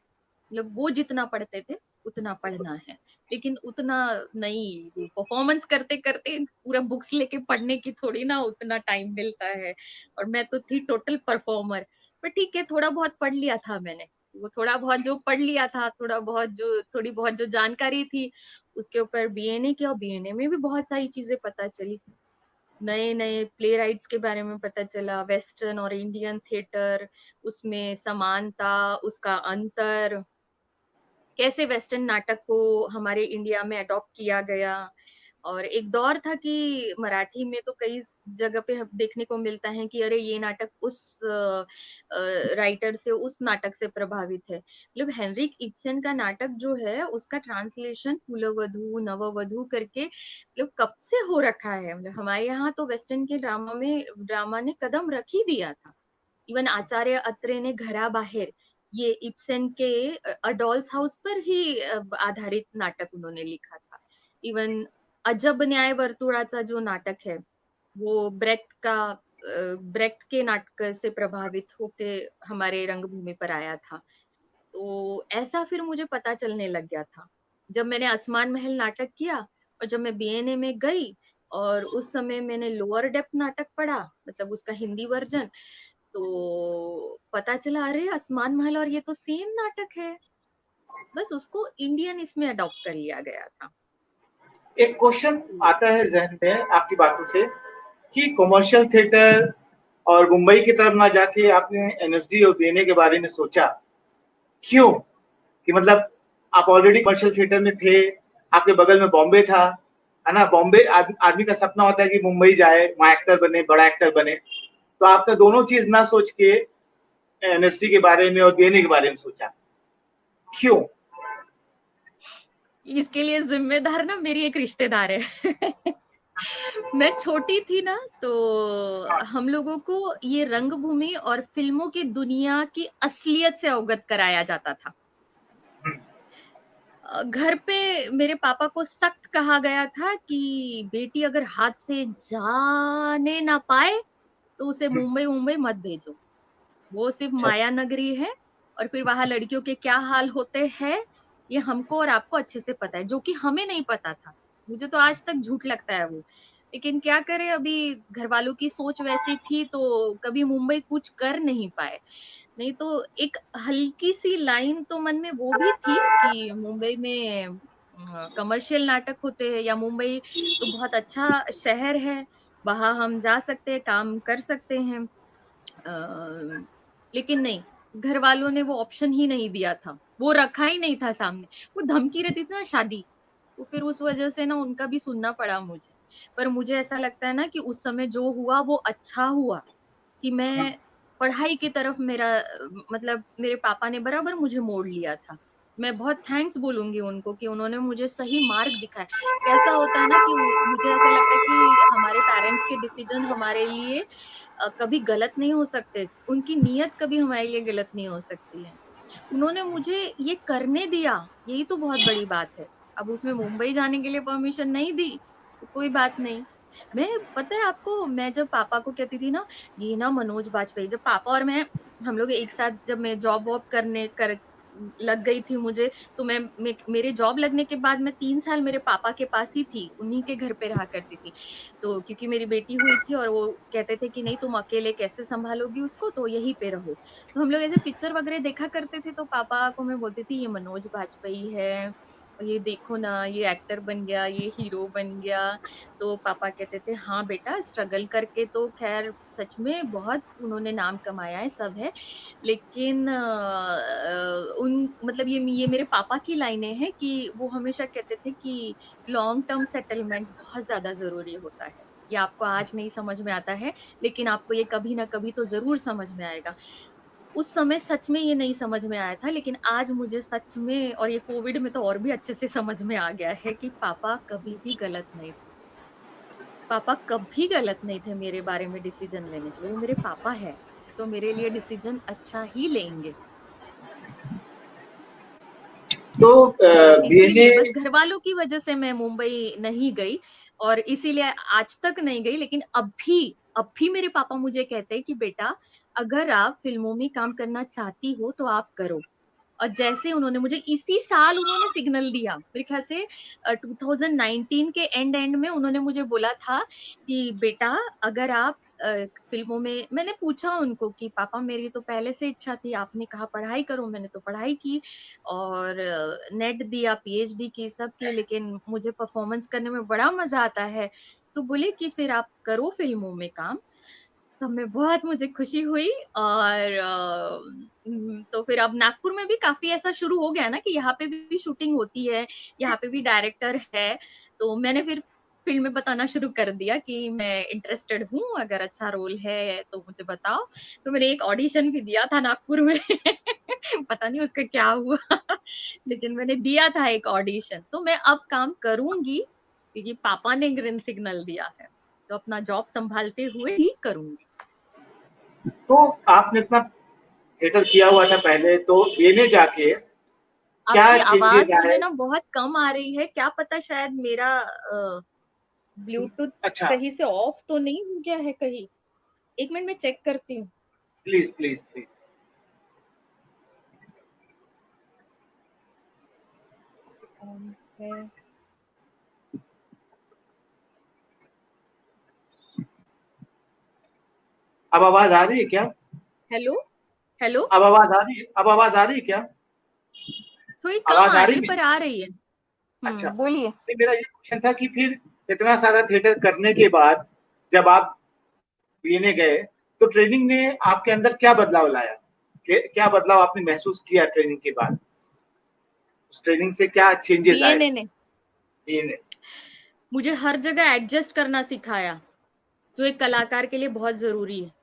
[SPEAKER 2] मतलब वो जितना पढ़ते थे उतना पढ़ना है, लेकिन उतना नहीं, परफॉर्मेंस करते करते पूरा बुक्स लेके पढ़ने की थोड़ी ना उतना टाइम मिलता है। और मैं तो थी टोटल परफॉर्मर। पर ठीक है, थोड़ा बहुत पढ़ लिया था मैंने, वो थोड़ा बहुत जो पढ़ लिया था, थोड़ी बहुत जो जानकारी थी, उसके ऊपर बीएनए किया, और बीएनए में भी बहुत सारी चीजें पता चली। नए नए प्ले राइट्स के बारे में पता चला, वेस्टर्न और इंडियन थिएटर, उसमें समानता, उसका अंतर, कैसे वेस्टर्न नाटक को हमारे इंडिया में अडॉप्ट किया गया। और एक दौर था कि मराठी में तो कई जगह पे देखने को मिलता है कि अरे ये नाटक उस राइटर से, उस नाटक से प्रभावित है। मतलब हेनरिक इब्सन का नाटक जो है उसका ट्रांसलेशन कुलवधू नववधू करके मतलब कब से हो रखा है। मतलब हमारे यहाँ तो वेस्टर्न के ड्रामा ने कदम रख ही दिया था। इवन आचार्य अत्रे ने घरा बाहेर, ये इब्सन के अडोल्स हाउस पर ही आधारित नाटक उन्होंने लिखा था। इवन अजब न्याय वर्तुळाचा जो नाटक है, वो ब्रेक्ट के नाटक से प्रभावित होके हमारे रंगभूमि पर आया था। तो ऐसा फिर मुझे पता चलने लग गया था जब मैंने आसमान महल नाटक किया, और जब मैं बीएनए में गई, और उस समय मैंने लोअर डेप्थ नाटक पढ़ा, मतलब उसका हिंदी वर्जन। तो पता चला अरे आसमान महल और ये तो सेम नाटक है, बस उसको इंडियन इसमें अडॉप्ट कर लिया गया था।
[SPEAKER 1] एक क्वेश्चन आता है जहन में आपकी बातों से कि कमर्शियल थिएटर और मुंबई की तरफ ना जाके आपने एनएसडी और बीएनए के बारे में सोचा, क्यों? कि मतलब आप ऑलरेडी कमर्शियल थिएटर में थे, आपके बगल में बॉम्बे था, है ना? बॉम्बे आदमी का सपना होता है कि मुंबई जाए, वहाँ एक्टर बने, बड़ा एक्टर बने। तो आपने दोनों चीज ना सोच के एनएसडी के बारे में और बीएनए के बारे में सोचा, क्यों?
[SPEAKER 2] इसके लिए जिम्मेदार ना मेरी एक रिश्तेदार है। मैं छोटी थी ना, तो हम लोगों को ये रंगभूमि और फिल्मों की दुनिया की असलियत से अवगत कराया जाता था। घर पे मेरे पापा को सख्त कहा गया था कि बेटी अगर हाथ से जाने ना पाए तो उसे मुंबई मुंबई मत भेजो, वो सिर्फ माया नगरी है, और फिर वहां लड़कियों के क्या हाल होते हैं ये हमको और आपको अच्छे से पता है, जो कि हमें नहीं पता था। मुझे तो आज तक झूठ लगता है वो, लेकिन क्या करें, अभी घर वालों की सोच वैसी थी तो कभी मुंबई कुछ कर नहीं पाए। नहीं तो एक हल्की सी लाइन तो मन में वो भी थी कि मुंबई में कमर्शियल नाटक होते हैं, या मुंबई तो बहुत अच्छा शहर है, वहां हम जा सकते हैं, काम कर सकते हैं। लेकिन नहीं, घर वालों ने वो ऑप्शन ही नहीं दिया था, वो रखा ही नहीं था सामने। वो धमकी रहती थी ना शादी, तो फिर उस वजह से ना उनका भी सुनना पड़ा मुझे। पर मुझे ऐसा लगता है ना कि उस समय जो हुआ वो अच्छा हुआ, कि मैं पढ़ाई की तरफ मेरा मतलब मेरे पापा ने बराबर मुझे मोड़ लिया था। मैं बहुत थैंक्स बोलूंगी उनको कि उन्होंने मुझे सही मार्ग दिखाया। कैसा होता है ना कि मुझे ऐसा लगता है कि हमारे पेरेंट्स के डिसीजन हमारे लिए कभी गलत नहीं हो सकते, उनकी नीयत कभी हमारे लिए गलत नहीं हो सकती है। उन्होंने मुझे ये करने दिया, यही तो बहुत बड़ी बात है। अब उसमें मुंबई जाने के लिए परमिशन नहीं दी तो कोई बात नहीं। मैं, पता है आपको, मैं जब पापा को कहती थी ना, ये ना मनोज बाजपेयी, जब पापा और मैं हम लोग एक साथ, जब मैं जॉब वॉब करने कर लग गई थी मुझे, तो मेरे जॉब लगने के बाद मैं 3 साल मेरे पापा के पास ही थी, उन्हीं के घर पे रहा करती थी। तो क्योंकि मेरी बेटी हुई थी और वो कहते थे कि नहीं तुम अकेले कैसे संभालोगी उसको, तो यहीं पे रहो। तो हम लोग ऐसे पिक्चर वगैरह देखा करते थे, तो पापा को मैं बोलती थी ये मनोज बाजपेयी है, और ये देखो ना ये एक्टर बन गया, ये हीरो बन गया। तो पापा कहते थे हाँ बेटा, स्ट्रगल करके तो खैर सच में बहुत उन्होंने नाम कमाया है, सब है, लेकिन उन मतलब ये मेरे पापा की लाइनें हैं कि वो हमेशा कहते थे कि लॉन्ग टर्म सेटलमेंट बहुत ज्यादा जरूरी होता है। ये आपको आज नहीं समझ में आता है, लेकिन आपको ये कभी ना कभी तो जरूर समझ में आएगा। उस समय सच में ये नहीं समझ में आया था, लेकिन आज मुझे सच में, और ये कोविड में तो और भी अच्छे से समझ में आ गया है कि पापा कभी भी गलत नहीं थे। पापा कभी गलत नहीं थे मेरे बारे में डिसीजन लेने के लिए। वो मेरे पापा है तो मेरे लिए डिसीजन अच्छा ही लेंगे।
[SPEAKER 1] तो
[SPEAKER 2] तो
[SPEAKER 1] बीएनए।
[SPEAKER 2] इसीलिए बस घर वालों की वजह से मैं मुंबई नहीं गई, और इसीलिए आज तक नहीं गई। लेकिन अब भी मेरे पापा मुझे कहते हैं कि बेटा, अगर आप फिल्मों में काम करना चाहती हो तो आप करो। और जैसे उन्होंने मुझे इसी साल उन्होंने सिग्नल दिया, मेरे ख्याल से 2019 के एंड में उन्होंने मुझे बोला था कि बेटा, अगर आप फिल्मों में, मैंने पूछा उनको कि पापा मेरी तो पहले से इच्छा थी, आपने कहा पढ़ाई करो, मैंने तो पढ़ाई की और नेट दिया, पीएचडी की, सब की, लेकिन मुझे परफॉर्मेंस करने में बड़ा मजा आता है। तो बोले कि फिर आप करो फिल्मों में काम। तो मैं बहुत, मुझे खुशी हुई। और तो फिर अब नागपुर में भी काफी ऐसा शुरू हो गया ना कि यहाँ पे भी शूटिंग होती है, यहाँ पे भी डायरेक्टर है। तो मैंने फिर फिल्म में बताना शुरू कर दिया कि मैं इंटरेस्टेड हूँ, अगर अच्छा रोल है तो मुझे बताओ। तो मैंने एक ऑडिशन भी दिया था नागपुर में पता नहीं उसका क्या हुआ लेकिन मैंने दिया था एक ऑडिशन। तो मैं अब काम करूंगी क्योंकि पापा ने ग्रीन सिग्नल दिया है, तो अपना जॉब संभालते हुए ही करूंगी।
[SPEAKER 1] तो आपने इतना थिएटर किया हुआ था पहले, तो बीएनए जाके क्या
[SPEAKER 2] आपकी
[SPEAKER 1] चेंजेस
[SPEAKER 2] आवाज मुझे
[SPEAKER 1] आए?
[SPEAKER 2] ना बहुत कम आ रही है, क्या पता शायद मेरा ब्लूटूथ
[SPEAKER 1] अच्छा,
[SPEAKER 2] कहीं से ऑफ तो नहीं हो गया है कहीं। एक मिनट में चेक करती हूँ।
[SPEAKER 1] Please please please.
[SPEAKER 2] ऑन है।
[SPEAKER 1] अब आवाज आ रही है क्या?
[SPEAKER 2] Hello, hello.
[SPEAKER 1] अब आवाज आ रही है? अब आवाज आ रही है क्या?
[SPEAKER 2] थोड़ी कम
[SPEAKER 1] आवाज
[SPEAKER 2] आ
[SPEAKER 1] आ
[SPEAKER 2] रही
[SPEAKER 1] रही
[SPEAKER 2] है
[SPEAKER 1] है
[SPEAKER 2] पर
[SPEAKER 1] मेरी?
[SPEAKER 2] आ रही है।
[SPEAKER 1] अच्छा,
[SPEAKER 2] बोलिए।
[SPEAKER 1] नहीं, मेरा ये क्वेश्चन था कि फिर इतना सारा थिएटर करने के बाद जब आप बीएनए गए, तो ट्रेनिंग ने आपके अंदर क्या बदलाव लाया? क्या बदलाव आपने महसूस किया ट्रेनिंग के बाद? उस ट्रेनिंग से क्या चेंजेस आए
[SPEAKER 2] बीएनए ने
[SPEAKER 1] बीएनए?
[SPEAKER 2] मुझे हर जगह एडजस्ट करना सिखाया, जो एक कलाकार के लिए बहुत जरूरी है।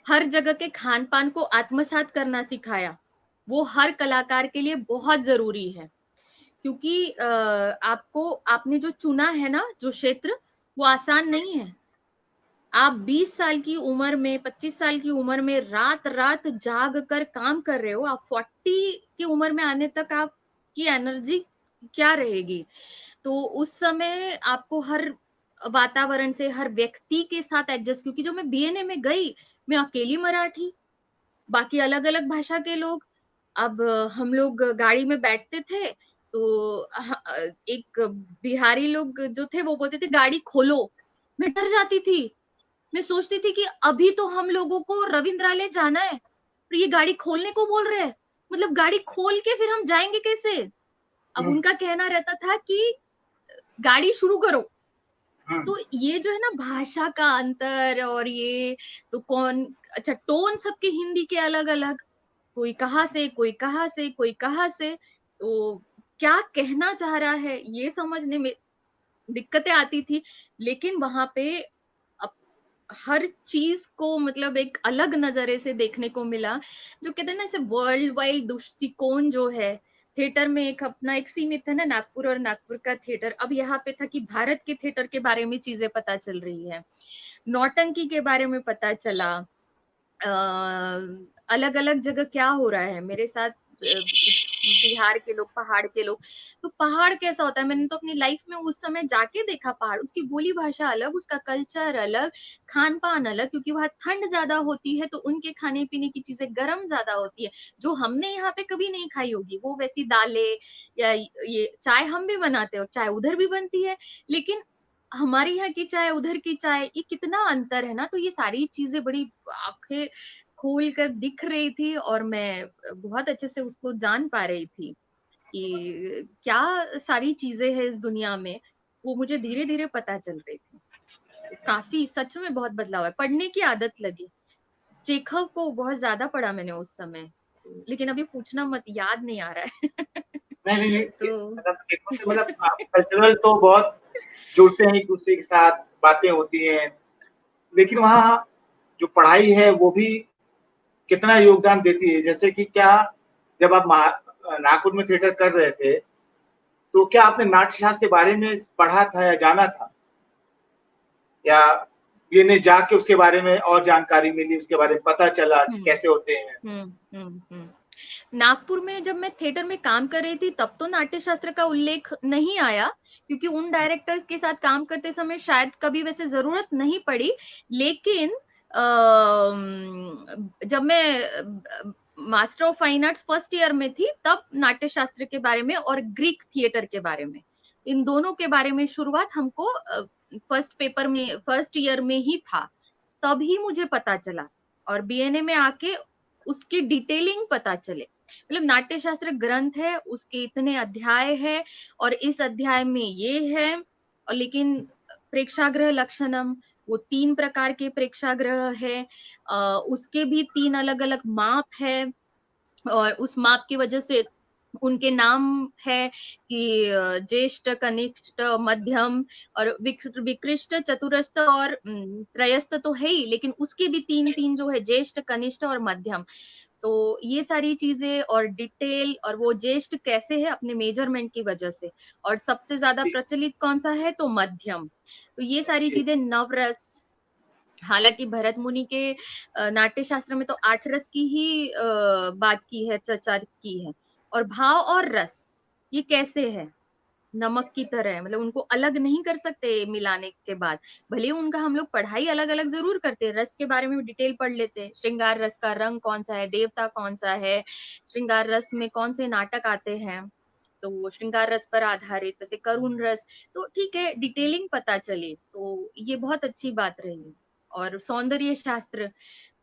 [SPEAKER 2] हर जगह के खान पान को आत्मसात करना सिखाया, वो हर कलाकार के लिए बहुत जरूरी है। क्योंकि आपको, आपने जो चुना है ना जो क्षेत्र, वो आसान नहीं है। आप 20 साल की उम्र में, 25 साल की उम्र में रात रात जाग कर काम कर रहे हो। आप 40 की उम्र में आने तक आपकी एनर्जी क्या रहेगी? तो उस समय आपको हर वातावरण से, हर व्यक्ति के साथ एडजस्ट, क्योंकि जो मैं बीएनए में गई, मैं अकेली मराठी, बाकी अलग अलग भाषा के लोग, अब हम लोग गाड़ी में बैठते थे तो एक बिहारी लोग जो थे वो बोलते थे गाड़ी खोलो, मैं डर जाती थी। मैं सोचती थी कि अभी तो हम लोगों को रविंद्रालय जाना है, फिर ये गाड़ी खोलने को बोल रहे हैं, मतलब गाड़ी खोल के फिर हम जाएंगे कैसे। अब उनका कहना रहता था कि गाड़ी शुरू करो। तो ये जो है ना भाषा का अंतर, और ये तो कौन, अच्छा टोन सबके हिंदी के अलग अलग, कोई कहाँ से, कोई कहाँ से, कोई कहाँ से, तो क्या कहना चाह रहा है ये समझने में दिक्कतें आती थी। लेकिन वहां पे अब हर चीज को मतलब एक अलग नजरे से देखने को मिला। जो कहते हैं ना, ऐसे वर्ल्ड वाइड दृष्टिकोण जो है थिएटर में, एक अपना एक सीमित है ना नागपुर और नागपुर का थिएटर, अब यहाँ पे था कि भारत के थिएटर के बारे में चीजें पता चल रही है, नौटंकी के बारे में पता चला, अलग अलग जगह क्या हो रहा है मेरे साथ, बिहार के लोग, पहाड़ के लोग, तो पहाड़ कैसा होता है मैंने तो अपनी लाइफ में उस समय जाके देखा। पहाड़, उसकी बोली भाषा अलग, उसका कल्चर अलग, खान पान अलग, क्योंकि वहां ठंड ज्यादा होती है तो उनके खाने पीने की चीजें गर्म ज्यादा होती है, जो हमने यहाँ पे कभी नहीं खाई होगी, वो वैसी दालें, या ये चाय हम भी बनाते हैं और चाय उधर भी बनती है, लेकिन हमारे यहाँ की चाय उधर की चाय, ये कितना अंतर है ना। तो ये सारी चीजें बड़ी आंखें खोल कर दिख रही थी, और मैं बहुत अच्छे से उसको जान पा रही थी कि क्या सारी चीजें हैं इस दुनिया में, वो मुझे धीरे धीरे पता चल रही थी। तो काफी सच में बहुत बदलाव है, पढ़ने की आदत लगी। चेखव को बहुत ज्यादा पढ़ा मैंने उस समय, लेकिन अभी पूछना मत, याद नहीं आ रहा है।
[SPEAKER 1] नहीं नहीं नहीं,
[SPEAKER 2] तो
[SPEAKER 1] मतलब देखो से मतलब कल्चरल तो बहुत जुड़ते हैं एक दूसरे के साथ, बातें होती हैं, लेकिन वहाँ जो पढ़ाई है वो भी कितना योगदान देती है। जैसे कि क्या, जब आप नागपुर में थिएटर कर रहे थे तो क्या आपने नाट्यशास्त्र के बारे में पढ़ा था या जाना था, या ये ने जाके उसके बारे में और जानकारी मिली, उसके बारे में पता चला कि कैसे होते हैं?
[SPEAKER 2] नागपुर में जब मैं थिएटर में काम कर रही थी तब तो नाट्य शास्त्र का उल्लेख नहीं आया, क्योंकि उन डायरेक्टर्स के साथ काम करते समय शायद कभी वैसे जरूरत नहीं पड़ी। लेकिन जब मैं master of fine arts first year में थी तब नाट्य शास्त्र के बारे में और ग्रीक थिएटर के बारे में, इन दोनों के बारे में शुरुआत हमको फर्स्ट पेपर में, फर्स्ट ईयर में ही था, तभी मुझे पता चला। और बीएनए में आके उसकी डिटेलिंग पता चले। मतलब नाट्य शास्त्र ग्रंथ है, उसके इतने अध्याय है, और इस अध्याय में ये है, और लेकिन प्रेक्षागृह लक्षणम, वो 3 प्रकार के प्रेक्षागृह है, उसके भी 3 अलग अलग माप है, और उस माप की वजह से उनके नाम है कि ज्येष्ठ, कनिष्ठ, मध्यम, और विकृष्ट, चतुरस्थ और त्रयस्थ तो है ही, लेकिन उसके भी 3 जो है, ज्येष्ठ, कनिष्ठ और मध्यम। तो ये सारी चीजें और डिटेल, और वो ज्येष्ठ कैसे है अपने मेजरमेंट की वजह से, और सबसे ज्यादा प्रचलित कौन सा है तो मध्यम। तो ये सारी चीजें, नवरस, हालांकि भरत मुनि के नाट्य शास्त्र में तो 8 रस की ही बात की है, चर्चा की है। और भाव और रस ये कैसे है, नमक की तरह है, मतलब उनको अलग नहीं कर सकते मिलाने के बाद। भले उनका हम लोग पढ़ाई अलग अलग जरूर करते हैं, रस के बारे में डिटेल पढ़ लेते हैं, श्रृंगार रस का रंग कौन सा है, देवता कौन सा है, श्रृंगार रस में कौन से नाटक आते हैं, तो वो श्रृंगार रस पर आधारित, वैसे करुण रस, तो ठीक है डिटेलिंग पता चले, तो ये बहुत अच्छी बात रही। और सौंदर्य शास्त्र,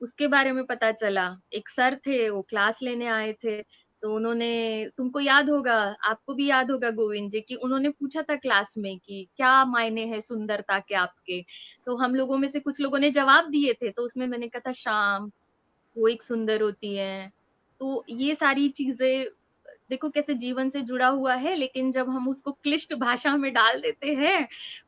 [SPEAKER 2] उसके बारे में पता चला। एक सर थे, वो क्लास लेने आए थे, तो उन्होंने, तुमको याद होगा, आपको भी याद होगा गोविंद जी, कि उन्होंने पूछा था क्लास में कि क्या मायने है सुंदरता के आपके, तो हम लोगों में से कुछ लोगों ने जवाब दिए थे, तो उसमें मैंने कहा था शाम, वो एक सुंदर होती है। तो ये सारी चीजें देखो कैसे जीवन से जुड़ा हुआ है, लेकिन जब हम उसको क्लिष्ट भाषा में डाल देते हैं,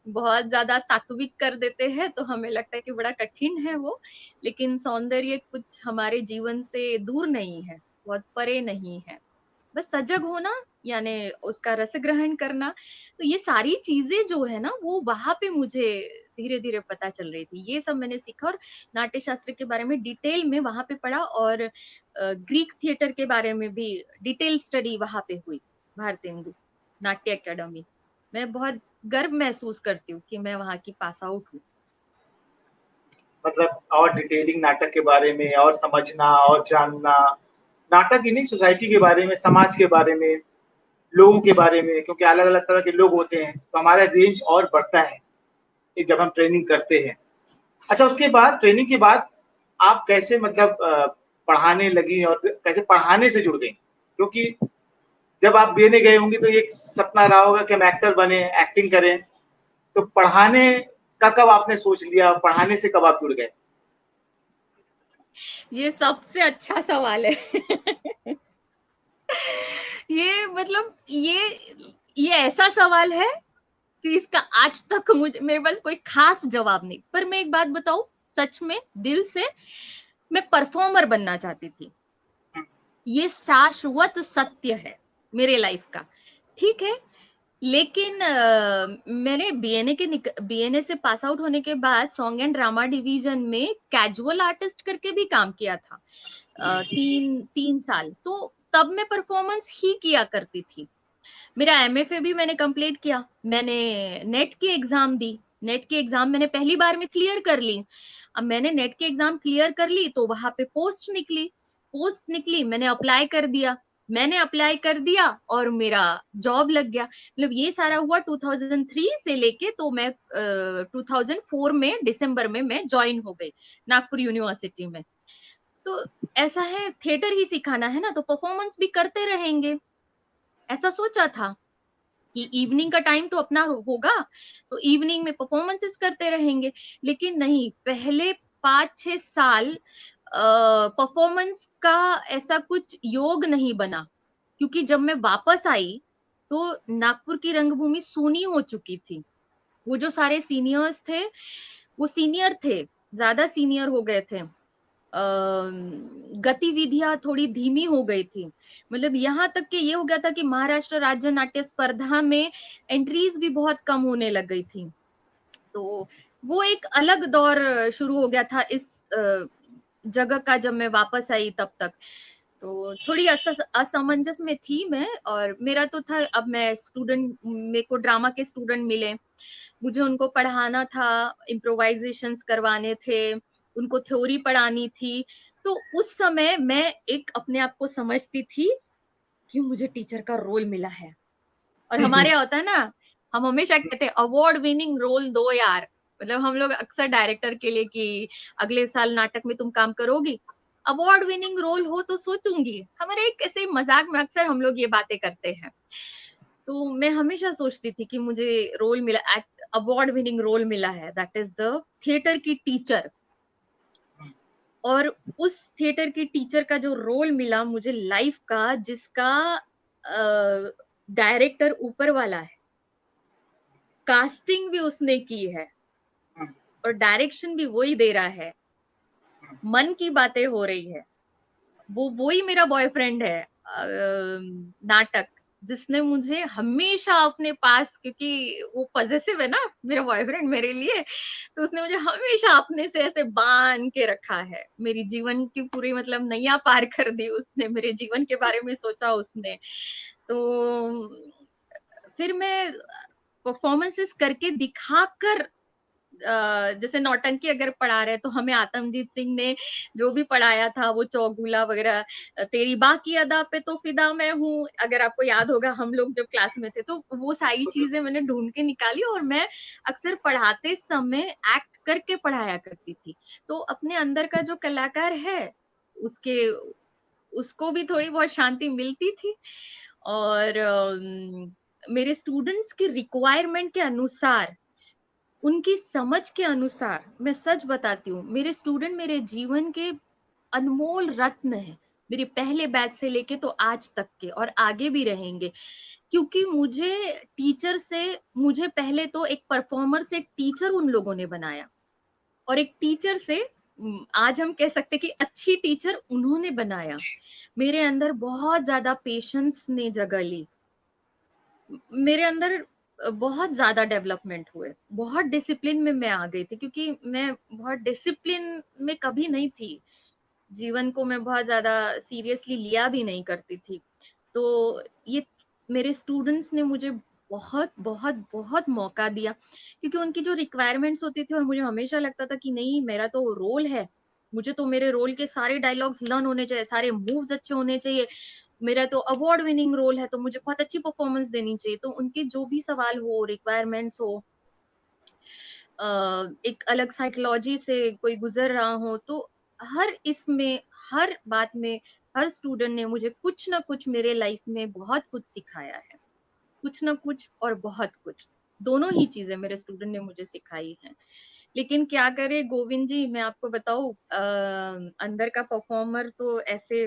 [SPEAKER 2] बहुत ज्यादा तात्विक कर देते हैं, तो हमें लगता है कि बड़ा कठिन है वो। लेकिन सौंदर्य कुछ हमारे जीवन से दूर नहीं है, बहुत परे नहीं है, बस सजग होना, यानी उसका रस ग्रहण करना। तो ये सारी चीजें जो है ना, वो वहां पे मुझे धीरे धीरे पता चल रही थी, ये सब मैंने सीखा, और नाट्य शास्त्र के बारे में डिटेल में वहां पे पढ़ा, और ग्रीक थिएटर के बारे में भी डिटेल स्टडी वहां पे हुई, भारतेंदु नाट्य अकेडमी। मैं बहुत गर्व महसूस करती हूँ कि मैं वहां की पास आउट हूँ।
[SPEAKER 1] मतलब और डिटेलिंग नाटक के बारे में और समझना और जानना, नाटक ही नहीं, सोसाइटी के बारे में, समाज के बारे में, लोगों के बारे में, क्योंकि अलग अलग तरह के लोग होते हैं, तो हमारा रेंज और बढ़ता है जब हम ट्रेनिंग करते हैं। अच्छा, उसके बाद ट्रेनिंग के बाद आप कैसे मतलब पढ़ाने लगी और कैसे पढ़ाने से जुड़ गई? क्योंकि जब आप बीएनए गए होंगे तो एक सपना रहा होगा कि हम एक्टर बने, एक्टिंग करें, तो पढ़ाने का कब आपने सोच लिया, पढ़ाने से कब आप जुड़ गए?
[SPEAKER 2] ये सबसे अच्छा सवाल है। ये मतलब ये ऐसा सवाल है कि इसका आज तक मुझे मेरे पास कोई खास जवाब नहीं। पर मैं एक बात बताऊं, सच में दिल से मैं परफॉर्मर बनना चाहती थी। ये शाश्वत सत्य है मेरे लाइफ का, ठीक है। लेकिन मैंने बीएनए से पास आउट होने के बाद सॉन्ग एंड ड्रामा डिवीजन में कैजुअल आर्टिस्ट करके भी काम किया था, 3 साल। तो तब मैं परफॉर्मेंस ही किया करती थी। मेरा एमएफए भी मैंने कंप्लीट किया, मैंने नेट की एग्जाम दी, नेट की एग्जाम मैंने पहली बार में क्लियर कर ली। अब मैंने नेट की एग्जाम क्लियर कर ली तो वहां पे पोस्ट निकली, मैंने अप्लाई कर दिया और मेरा जॉब लग गया। मतलब ये सारा हुआ 2003 से लेके, तो मैं 2004 में दिसंबर में मैं ज्वाइन हो गई नागपुर यूनिवर्सिटी में। तो ऐसा है, थिएटर ही सिखाना है ना, तो परफॉर्मेंस भी करते रहेंगे, ऐसा सोचा था कि इवनिंग का टाइम तो अपना होगा, तो इवनिंग में परफॉर्मेंसेस करते रहेंगे। लेकिन नहीं, पहले 5-6 साल परफॉर्मेंस का ऐसा कुछ योग नहीं बना, क्योंकि जब मैं वापस आई तो नागपुर की रंगभूमि सूनी हो चुकी थी। वो जो सारे सीनियर्स थे वो सीनियर थे, ज्यादा सीनियर हो गए थे। गतिविधियां थोड़ी धीमी हो गई थी। मतलब यहाँ तक कि ये हो गया था कि महाराष्ट्र राज्य नाट्य स्पर्धा में एंट्रीज भी बहुत कम होने लग गई थी। तो वो एक अलग दौर शुरू हो गया था इस जगह का, जब मैं वापस आई तब तक। तो थोड़ी असमंजस में थी मैं, और मेरा तो था, अब मैं स्टूडेंट, मेरे को ड्रामा के स्टूडेंट मिले, मुझे उनको पढ़ाना था, इम्प्रोवाइजेशंस करवाने थे, उनको थ्योरी पढ़ानी थी। तो उस समय मैं एक अपने आप को समझती थी कि मुझे टीचर का रोल मिला है। और हमारे यहाँ होता है ना, हम हमेशा कहते हैं अवार्ड विनिंग रोल दो यार। मतलब हम लोग अक्सर डायरेक्टर के लिए कि अगले साल नाटक में तुम काम करोगी, अवार्ड विनिंग रोल हो तो सोचूंगी। हमारे एक ऐसे मजाक में अक्सर हम लोग ये बातें करते हैं। तो मैं हमेशा सोचती थी कि मुझे रोल मिला, अवार्ड विनिंग रोल मिला है, दैट इज द थिएटर की टीचर। और उस थिएटर की टीचर का जो रोल मिला मुझे लाइफ का, जिसका डायरेक्टर ऊपर वाला है, कास्टिंग भी उसने की है और डायरेक्शन भी वही दे रहा है, मन की बातें हो रही है, वो वही मेरा बॉयफ्रेंड है, नाटक, जिसने मुझे हमेशा अपने पास, क्योंकि वो पॉजेसिव है ना मेरा बॉयफ्रेंड मेरे लिए, तो उसने मुझे हमेशा अपने से ऐसे बांध के रखा है। मेरी जीवन की पूरी मतलब नैया पार कर दी उसने, मेरे जीवन के बारे में सोचा उसने। तो फिर मैं परफॉर्मेंसेस करके दिखाकर, जैसे नौटंकी अगर पढ़ा रहे तो हमें आतमजीत सिंह ने जो भी पढ़ाया था, वो चौगुला वगैरह, तेरी बाकी अदा पे तो फिदा मैं हूँ, अगर आपको याद होगा हम लोग जब क्लास में थे, तो वो सारी चीजें मैंने ढूंढ के निकाली और मैं अक्सर पढ़ाते समय एक्ट करके पढ़ाया करती थी। तो अपने अंदर का जो कलाकार है उसके उसको भी थोड़ी बहुत शांति मिलती थी। और मेरे स्टूडेंट्स की रिक्वायरमेंट के अनुसार, उनकी समझ के अनुसार, मैं सच बताती हूँ, मेरे स्टूडेंट मेरे जीवन के अनमोल रत्न है, मेरे पहले बैच से लेके तो आज तक के, और आगे भी रहेंगे। क्योंकि मुझे पहले तो एक परफॉर्मर से टीचर उन लोगों ने बनाया, और एक टीचर से आज हम कह सकते कि अच्छी टीचर उन्होंने बनाया। मेरे अंदर बहुत ज्यादा पेशेंस ने जगह ली, मेरे अंदर बहुत ज्यादा डेवलपमेंट हुए, बहुत डिसिप्लिन में मैं आ गई थी, क्योंकि मैं बहुत डिसिप्लिन में कभी नहीं थी, जीवन को मैं बहुत ज्यादा सीरियसली लिया भी नहीं करती थी। तो ये मेरे स्टूडेंट्स ने मुझे बहुत बहुत बहुत मौका दिया, क्योंकि उनकी जो रिक्वायरमेंट्स होती थी, और मुझे हमेशा लगता था कि नहीं, मेरा तो रोल है, मुझे तो मेरे रोल के सारे डायलॉग्स लर्न होने चाहिए, सारे मूव्स अच्छे होने चाहिए, मेरा तो अवार्ड विनिंग रोल है तो मुझे बहुत अच्छी परफॉर्मेंस देनी चाहिए। तो उनके जो भी सवाल हो, रिक्वायरमेंट्स हो, एक अलग साइकोलॉजी से कोई गुजर रहा हो, तो हर इसमें, हर बात में, हर स्टूडेंट ने मुझे कुछ ना कुछ मेरे लाइफ में बहुत कुछ सिखाया है, कुछ ना कुछ और बहुत कुछ, दोनों ही चीजें मेरे स्टूडेंट ने मुझे सिखाई हैं। लेकिन क्या करे गोविंद जी, मैं आपको बताऊं, अंदर का परफॉर्मर तो ऐसे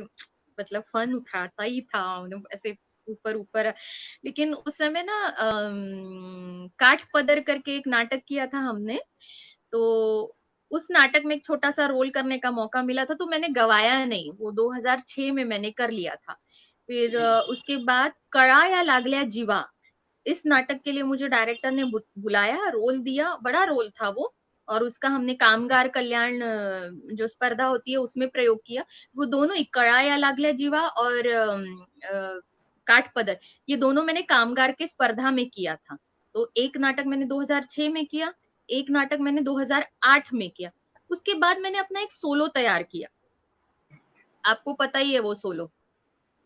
[SPEAKER 2] मतलब फन उठाता ही था, ऐसे ऊपर ऊपर। लेकिन उस समय ना काठ पदर करके एक नाटक किया था हमने, तो उस नाटक में एक छोटा सा रोल करने का मौका मिला था, तो मैंने गवाया नहीं, वो 2006 में मैंने कर लिया था। फिर उसके बाद कड़ा या लागल्या जीवा, इस नाटक के लिए मुझे डायरेक्टर ने बुलाया, रोल दिया, बड़ा रोल था वो, और उसका हमने कामगार कल्याण जो स्पर्धा होती है उसमें प्रयोग किया। वो दोनों ही, कड़ा या लागल्या जीवा और काठपदर, ये दोनों मैंने कामगार के स्पर्धा में किया था। तो एक नाटक मैंने 2006 में किया, एक नाटक मैंने 2008 में किया। उसके बाद मैंने अपना एक सोलो तैयार किया, आपको पता ही है वो सोलो,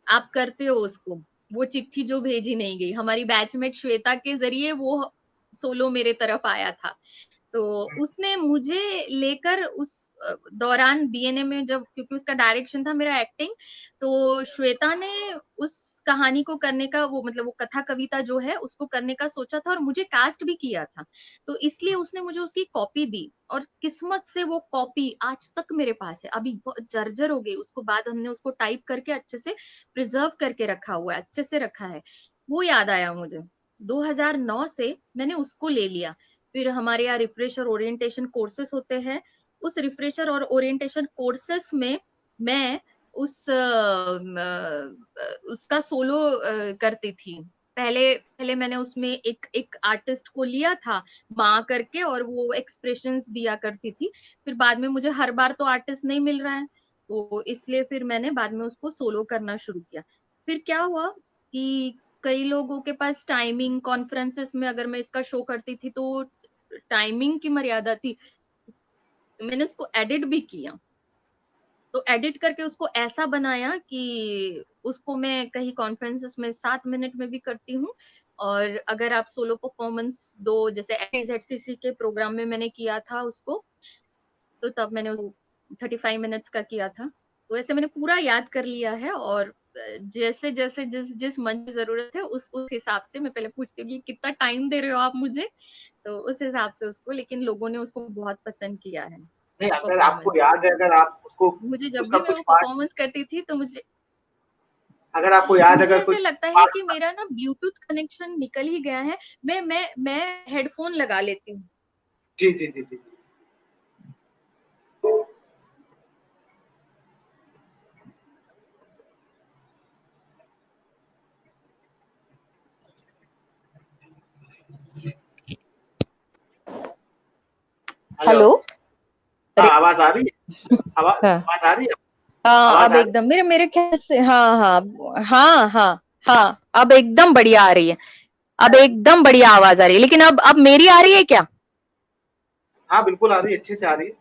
[SPEAKER 2] आप करते हो उसको, वो चिट्ठी जो भेजी नहीं गई, हमारी बैचमेट श्वेता के जरिए वो सोलो मेरे तरफ आया था। तो उसने मुझे लेकर उस दौरान बीएनए में, जब क्योंकि उसका डायरेक्शन था मेरा एक्टिंग, तो श्वेता ने उस कहानी को करने का, वो मतलब वो कथा कविता जो है उसको करने का सोचा था और मुझे कास्ट भी किया था। तो इसलिए उसने मुझे उसकी कॉपी दी, और किस्मत से वो कॉपी आज तक मेरे पास है, अभी बहुत जर्जर हो गई, उसको बाद हमने उसको टाइप करके अच्छे से प्रिजर्व करके रखा हुआ है, अच्छे से रखा है। वो याद आया मुझे, 2009 से मैंने उसको ले लिया। फिर हमारे यहाँ रिफ्रेशर ओरिएंटेशन कोर्सेस होते हैं, उस रिफ्रेशर और ओरिएंटेशन कोर्सेस में मैं उसका सोलो करती थी। पहले पहले मैंने उसमें एक एक आर्टिस्ट को लिया था माँ करके, और वो एक्सप्रेशंस दिया करती थी। फिर बाद में मुझे हर बार तो आर्टिस्ट नहीं मिल रहा है, तो इसलिए फिर मैंने बाद में उसको सोलो करना शुरू किया। फिर क्या हुआ कि कई लोगों के पास टाइमिंग, कॉन्फ्रेंसेस में अगर मैं इसका शो करती थी तो टाइमिंग की मर्यादा थी, मैंने उसको एडिट भी किया। तो एडिट करके उसको ऐसा बनाया कि उसको मैं कहीं कॉन्फ्रेंसेस में 7 मिनट में भी करती हूँ। और अगर आप सोलो परफॉर्मेंस दो, जैसे एचसीसी के प्रोग्राम में मैंने किया था उसको, तो तब मैंने 35 मिनट्स का किया था। तो ऐसे मैंने पूरा याद कर लिया है, और जैसे जैसे जिस जिस मंच की जरूरत है उस हिसाब से मैं पहले पूछती हूँ कि कितना टाइम दे रहे हो आप मुझे, तो उस हिसाब से उसको, लेकिन लोगों ने उसको बहुत पसंद किया है
[SPEAKER 1] नहीं,
[SPEAKER 2] उस
[SPEAKER 1] अगर आपको
[SPEAKER 2] परफॉर्मेंस को।
[SPEAKER 1] याद है, अगर आप उसको
[SPEAKER 2] मुझे जब
[SPEAKER 1] उसका
[SPEAKER 2] भी मैं
[SPEAKER 1] कुछ
[SPEAKER 2] वो
[SPEAKER 1] पार्ट,
[SPEAKER 2] परफॉर्मेंस करती थी तो
[SPEAKER 1] अगर आपको याद है,
[SPEAKER 2] मुझे
[SPEAKER 1] अगर
[SPEAKER 2] ऐसे
[SPEAKER 1] कुछ
[SPEAKER 2] लगता है
[SPEAKER 1] पार्ट।
[SPEAKER 2] कि मेरा ना ब्लूटूथ कनेक्शन निकल ही गया है। मैं हेडफोन लगा लेती हूँ।
[SPEAKER 1] जी जी जी जी। हेलो।
[SPEAKER 2] हेलो।
[SPEAKER 1] हाँ,
[SPEAKER 2] अरे
[SPEAKER 1] आवाज आ रही है? आवाज
[SPEAKER 2] हाँ
[SPEAKER 1] आवाज आ रही है?
[SPEAKER 2] हाँ,
[SPEAKER 1] आवाज
[SPEAKER 2] अब
[SPEAKER 1] आ रही
[SPEAKER 2] एकदम मेरे ख्याल से, हाँ हाँ हाँ हाँ हाँ, अब एकदम बढ़िया आ रही है, अब एकदम बढ़िया आवाज आ रही है। लेकिन अब मेरी आ रही है क्या?
[SPEAKER 1] है? हाँ, बिल्कुल आ रही है, अच्छे से आ रही है,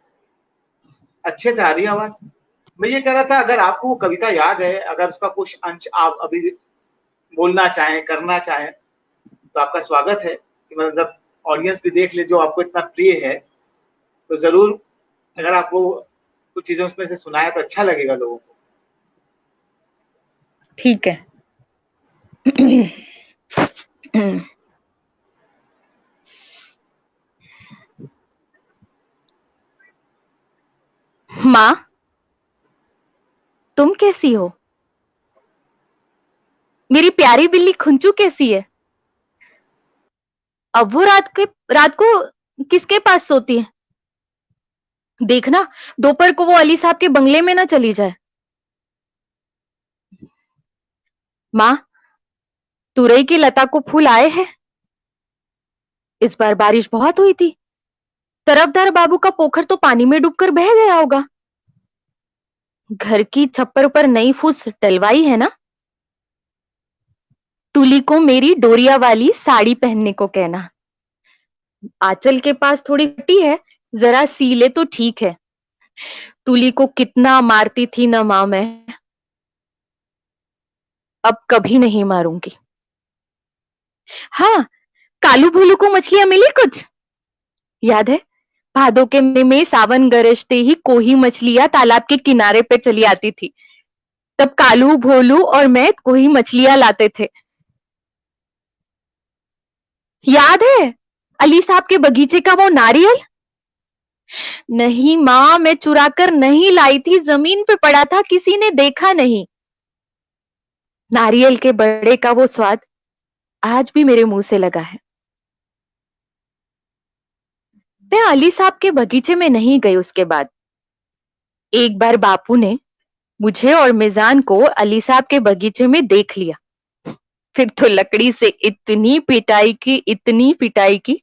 [SPEAKER 1] अच्छे से आ रही है आवाज। मैं ये कह रहा था, अगर आपको वो कविता याद है, अगर उसका कुछ अंश आप अभी बोलना चाहें, करना चाहें, तो आपका स्वागत है कि मतलब ऑडियंस भी देख ले, जो आपको इतना प्रिय है। तो जरूर, अगर आपको कुछ चीजें उसमें से सुनाया तो अच्छा लगेगा लोगों को।
[SPEAKER 2] ठीक है। माँ, तुम कैसी हो? मेरी प्यारी बिल्ली खुंचू कैसी है? अब वो रात को किसके पास सोती है? देखना, दोपहर को वो अली साहब के बंगले में ना चली जाए। माँ, तुरई की लता को फूल आए हैं। इस बार बारिश बहुत हुई थी, तरफदार बाबू का पोखर तो पानी में डूबकर बह गया होगा। घर की छप्पर पर नई फूस टलवाई है ना? तुली को मेरी डोरिया वाली साड़ी पहनने को कहना। आंचल के पास थोड़ी फटी है, जरा सी ले तो ठीक है। तुली को कितना मारती थी ना माँ मैं, अब कभी नहीं मारूंगी। हाँ, कालू भोलू को मछलियां मिली कुछ? याद है, भादों के महीने में सावन गरजते ही कोही मछलियां तालाब के किनारे पे चली आती थी। तब कालू भोलू और मैं कोही मछलियां लाते थे। याद है, अली साहब के बगीचे का वो नारियल? नहीं माँ, मैं चुरा कर नहीं लाई थी, जमीन पे पड़ा था, किसी ने देखा नहीं। नारियल के बड़े का वो स्वाद आज भी मेरे मुंह से लगा है। मैं अली साहब के बगीचे में नहीं गई उसके बाद। एक बार बापू ने मुझे और मिजान को अली साहब के बगीचे में देख लिया। फिर तो लकड़ी से इतनी पिटाई की।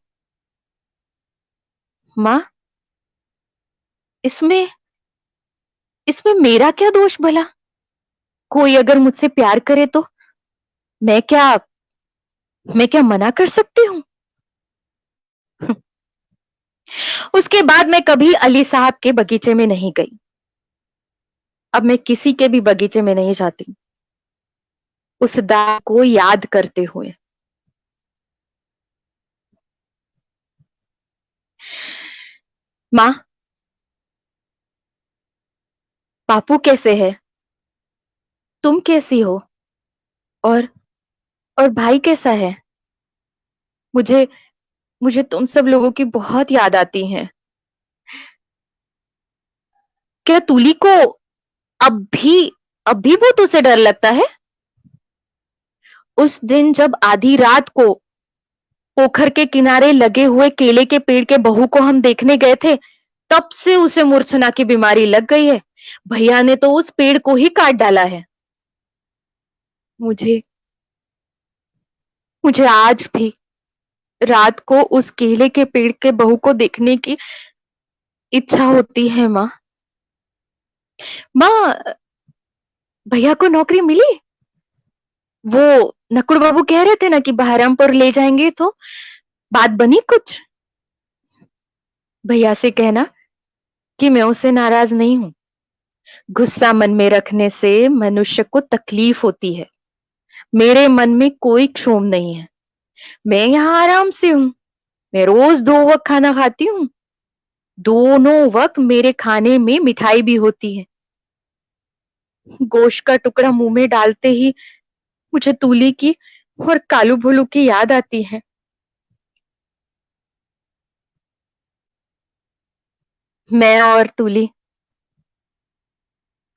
[SPEAKER 2] माँ, इसमें इसमें मेरा क्या दोष भला? कोई अगर मुझसे प्यार करे तो मैं क्या मैं क्या मना कर सकती हूँ? उसके बाद मैं कभी अली साहब के बगीचे में नहीं गई। अब मैं किसी के भी बगीचे में नहीं जाती, उस दाग को याद करते हुए। माँ, बापू कैसे है? तुम कैसी हो? और और भाई कैसा है? मुझे मुझे तुम सब लोगों की बहुत याद आती है। क्या तुली को अब भी अब भी भूतों से डर लगता है? उस दिन जब आधी रात को पोखर के किनारे लगे हुए केले के पेड़ के बहू को हम देखने गए थे, तब से उसे मूर्छना की बीमारी लग गई है। भैया ने तो उस पेड़ को ही काट डाला है। मुझे मुझे आज भी रात को उस केले के पेड़ के बहू को देखने की इच्छा होती है। माँ, माँ, भैया को नौकरी मिली? वो नकुड़ बाबू कह रहे थे ना कि बहरामपुर ले जाएंगे, तो बात बनी कुछ? भैया से कहना कि मैं उससे नाराज नहीं हूं। गुस्सा मन में रखने से मनुष्य को तकलीफ होती है। मेरे मन में कोई क्षोभ नहीं है। मैं यहाँ आराम से हूँ। मैं रोज 2 वक्त खाना खाती हूँ। दोनों वक्त मेरे खाने में मिठाई भी होती है। गोश्त का टुकड़ा मुंह में डालते ही मुझे तूली की और कालू भोलू की याद आती है। मैं और तूली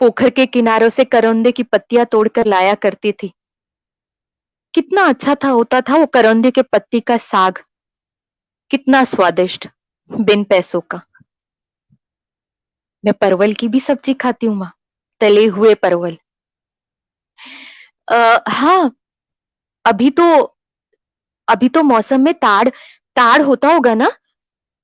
[SPEAKER 2] पोखर के किनारों से करौंदे की पत्तियां तोड़कर लाया करती थी। कितना अच्छा होता था वो करौंदे के पत्ती का साग, कितना स्वादिष्ट, बिन पैसों का। मैं परवल की भी सब्जी खाती हूँ माँ, तले हुए परवल। हाँ, अभी तो अभी तो मौसम में ताड़ ताड़ होता होगा ना?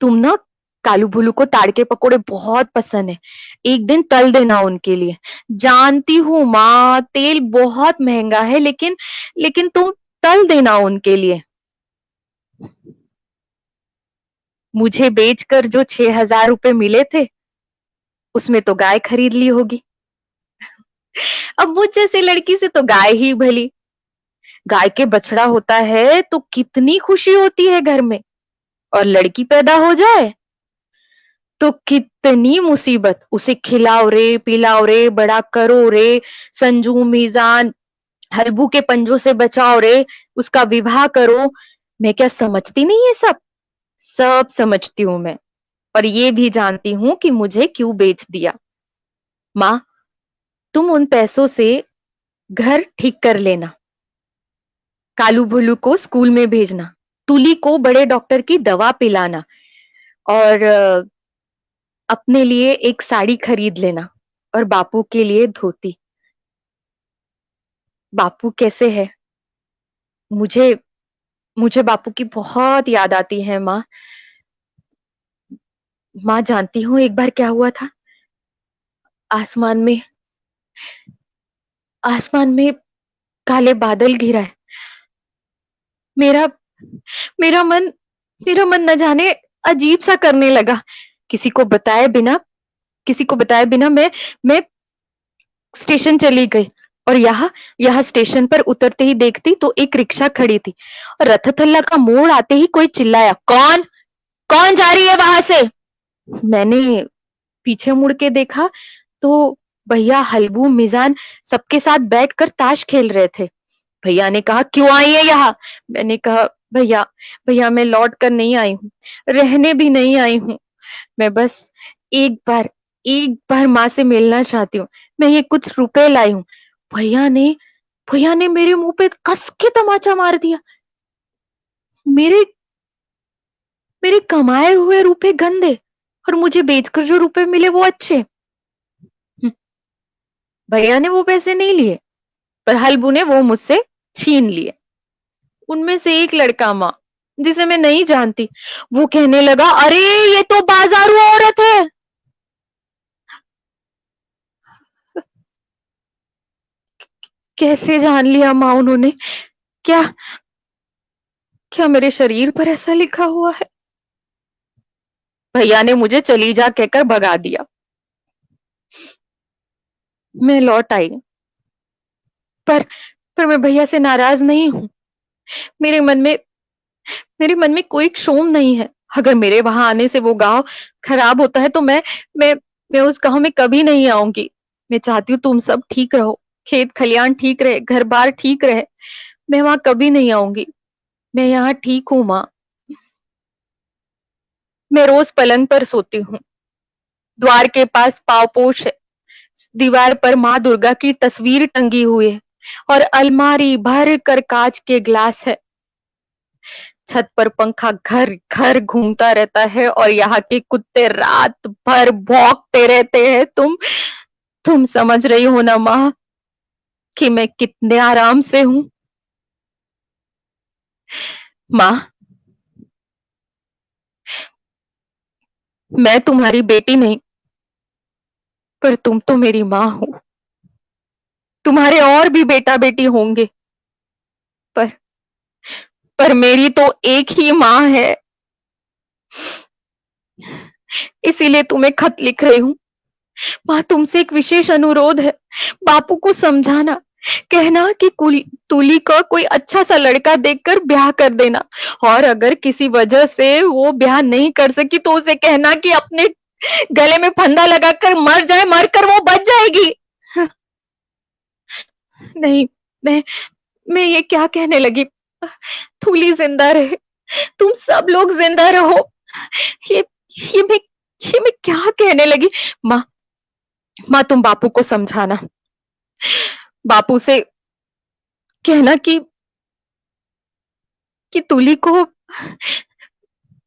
[SPEAKER 2] तुम ना कालू भुलू को ताड़ के पकोड़े बहुत पसंद है। एक दिन तल देना उनके लिए। जानती हूँ माँ, तेल बहुत महंगा है, लेकिन लेकिन तुम तल देना उनके लिए। मुझे बेचकर जो 6,000 रुपए मिले थे, उसमें तो गाय खरीद ली होगी। अब मुझ जैसे लड़की से तो गाय ही भली। गाय के बछड़ा होता है तो कितनी खुशी होती है घर में, और लड़की पैदा हो जाए तो कितनी मुसीबत। उसे खिलाओ रे, पिलाओ रे, बड़ा करो रे, संजू मीजान हलबू के पंजों से बचाओ रे, उसका विवाह करो। मैं क्या समझती नहीं है सब? सब समझती हूँ मैं, और ये भी जानती हूँ कि मुझे क्यों बेच दिया। माँ, तुम उन पैसों से घर ठीक कर लेना, कालू भुलू को स्कूल में भेजना, तुली को बड़े डॉक्टर की दवा पिलाना, और अपने लिए एक साड़ी खरीद लेना, और बापू के लिए धोती। बापू कैसे है? मुझे मुझे बापू की बहुत याद आती है माँ। माँ, जानती हूँ एक बार क्या हुआ था? आसमान में आसमान में काले बादल घिरा है। मेरा मेरा मन मेरा मन न जाने अजीब सा करने लगा। किसी को बताए बिना किसी को बताए बिना मैं स्टेशन चली गई और यहाँ स्टेशन पर उतरते ही देखती तो एक रिक्शा खड़ी थी और रथथल्ला का मोड़ आते ही कोई चिल्लाया, कौन कौन जा रही है वहां से? मैंने पीछे मुड़ के देखा तो भैया, हल्बू, मिजान सबके साथ बैठकर ताश खेल रहे थे। भैया ने कहा, क्यों आई है यहाँ? मैंने कहा, भैया भैया मैं लौट कर नहीं आई हूँ, रहने भी नहीं आई हूँ, मैं बस एक बार माँ से मिलना चाहती हूँ, मैं ये कुछ रुपए लाई हूँ। भैया ने भैया ने मेरे मुंह पे कस के तमाचा मार दिया। मेरे मेरे कमाए हुए रुपए गंदे और मुझे बेचकर जो रुपए मिले वो अच्छे। भैया ने वो पैसे नहीं लिए, पर हल्बू ने वो मुझसे छीन लिए। उनमें से एक लड़का, माँ, जिसे मैं नहीं जानती, वो कहने लगा, अरे ये तो बाजारू औरत है। कैसे जान लिया माँ उन्होंने? क्या क्या मेरे शरीर पर ऐसा लिखा हुआ है? भैया ने मुझे चली जा कहकर भगा दिया। मैं लौट आई, पर पर मैं भैया से नाराज नहीं हूँ। मेरे मन में मेरे मन में कोई क्षोभ नहीं है। अगर मेरे वहां आने से वो गांव खराब होता है तो मैं मैं उस गांव में कभी नहीं आऊंगी। मैं चाहती हूँ तुम सब ठीक रहो, खेत खलियान ठीक रहे, घर बार ठीक रहे। मैं वहां कभी नहीं आऊंगी। मैं यहाँ ठीक हूँ माँ। मैं रोज पलंग पर सोती हूँ। द्वार के पास पावपोश है, दीवार पर माँ दुर्गा की तस्वीर टंगी हुई है और अलमारी भर कर कांच के ग्लास है। छत पर पंखा घर घर घूमता रहता है और यहाँ के कुत्ते रात भर भौंकते रहते हैं। तुम समझ रही हो ना माँ कि मैं कितने आराम से हूँ? माँ, मैं तुम्हारी बेटी नहीं, पर तुम तो मेरी माँ हो। तुम्हारे और भी बेटा बेटी होंगे, पर पर मेरी तो एक ही माँ है। इसीलिए तुम्हें खत लिख रही हूँ। माँ, तुमसे एक विशेष अनुरोध है। बापू को समझाना, कहना कि तुली का कोई अच्छा सा लड़का देखकर ब्याह कर देना, और अगर किसी वजह से वो ब्याह नहीं कर सकी तो उसे कहना कि अपने गले में फंदा लगाकर मर जाए, मरकर वो बच जाएगी। नहीं, मैं मैं ये क्या कहने लगी? तुली जिंदा रहे, तुम सब लोग जिंदा रहो। ये ये मैं ये मैं क्या कहने लगी? माँ, माँ तुम बापू को समझाना। बापू से कहना कि तुली को,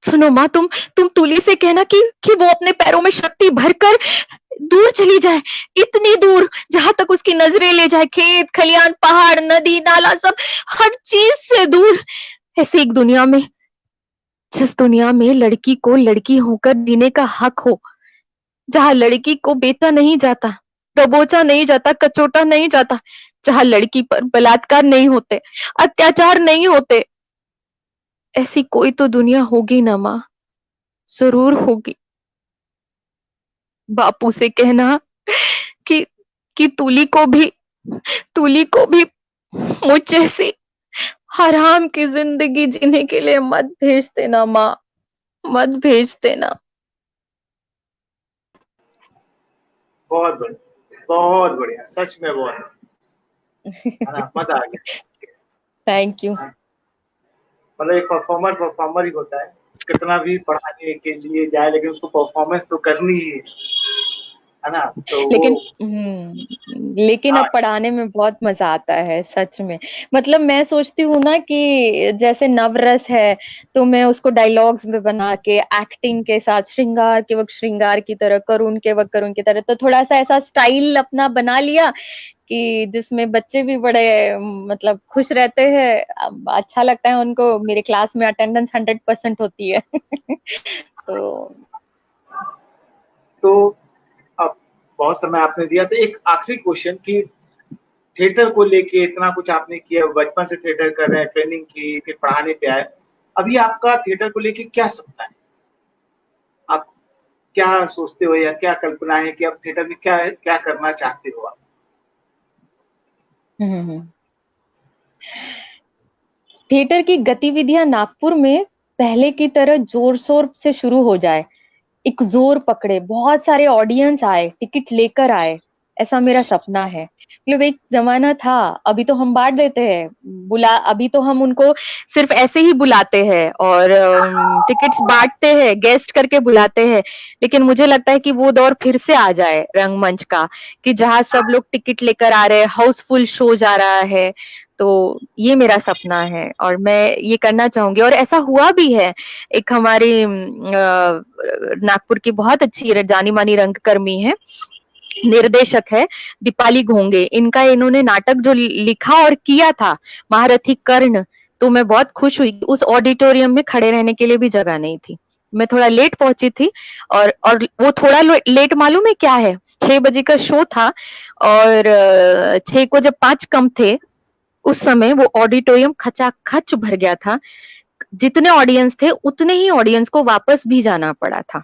[SPEAKER 2] सुनो माँ, तुम तुली से कहना कि वो अपने पैरों में शक्ति भरकर दूर चली जाए, इतनी दूर जहां तक उसकी नजरें ले जाए, खेत खलियान पहाड़ नदी नाला सब, हर चीज से दूर। ऐसी एक दुनिया में, जिस दुनिया में लड़की को लड़की होकर जीने का हक हो, जहां लड़की को बेचा नहीं जाता, दबोचा नहीं जाता, कचोटा नहीं जाता, जहां लड़की पर बलात्कार नहीं होते, अत्याचार नहीं होते। ऐसी कोई तो दुनिया होगी ना माँ, जरूर होगी। बापू से कहना कि तुली को भी मुझ जैसी हराम की जिंदगी जीने के लिए मत भेज देना माँ, मत भेज देना।
[SPEAKER 1] बहुत बढ़िया, सच में बहुत, है ना, मजा आ गया।
[SPEAKER 2] Thank you.
[SPEAKER 1] मतलब एक परफॉर्मर ही होता है, कितना भी पढ़ाने के लिए जाए लेकिन उसको परफॉर्मेंस तो करनी ही है ना, तो
[SPEAKER 2] लेकिन
[SPEAKER 1] वो
[SPEAKER 2] लेकिन अब
[SPEAKER 1] हाँ।
[SPEAKER 2] पढ़ाने में बहुत मजा आता है सच में। मतलब मैं सोचती हूँ ना कि जैसे नवरस है तो मैं उसको डायलॉग्स में बना के एक्टिंग के साथ श्रृंगार के वक्त श्रृंगार की तरह, करुण के वक्त करुण की तरह, तो थोड़ा सा ऐसा स्टाइल अपना बना लिया कि जिसमें बच्चे भी बड़े मतलब खुश रहते हैं, अच्छा लगता है उनको। मेरे क्लास में अटेंडेंस 100% होती है। तो
[SPEAKER 1] तो अब बहुत समय आपने दिया, तो एक आखिरी क्वेश्चन कि थिएटर को लेके इतना कुछ आपने किया, बचपन से थिएटर कर रहे हैं, ट्रेनिंग की, फिर पढ़ाने पे आए, अभी आपका थिएटर को लेके क्या सपना है? आप क्या सोचते हो या क्या कल्पना है कि आप थिएटर में क्या क्या करना चाहते हो आप?
[SPEAKER 2] थिएटर की गतिविधियां नागपुर में पहले की तरह जोर शोर से शुरू हो जाए, एक जोर पकड़े, बहुत सारे ऑडियंस आए, टिकट लेकर आए, ऐसा मेरा सपना है। मतलब एक जमाना था, अभी तो हम बांट देते हैं, अभी तो हम उनको सिर्फ ऐसे ही बुलाते हैं और टिकट्स बांटते हैं, गेस्ट करके बुलाते हैं। लेकिन मुझे लगता है कि वो दौर फिर से आ जाए रंगमंच का, कि जहाँ सब लोग टिकट लेकर आ रहे हैं, हाउसफुल शो जा रहा है। तो ये मेरा सपना है और मैं ये करना चाहूंगी, और ऐसा हुआ भी है। एक हमारी नागपुर की बहुत अच्छी जानी मानी रंगकर्मी है, निर्देशक है दीपाली घोंगे, इनका इन्होंने नाटक जो लिखा और किया था, महारथी कर्ण, तो मैं बहुत खुश हुई। उस ऑडिटोरियम में खड़े रहने के लिए भी जगह नहीं थी, मैं थोड़ा लेट पहुंची थी। और वो थोड़ा लेट मालूम है क्या है, 6 बजे का शो था और 6 को जब 5 कम थे, उस समय वो ऑडिटोरियम खचाखच भर गया था। जितने ऑडियंस थे उतने ही ऑडियंस को वापस भी जाना पड़ा था।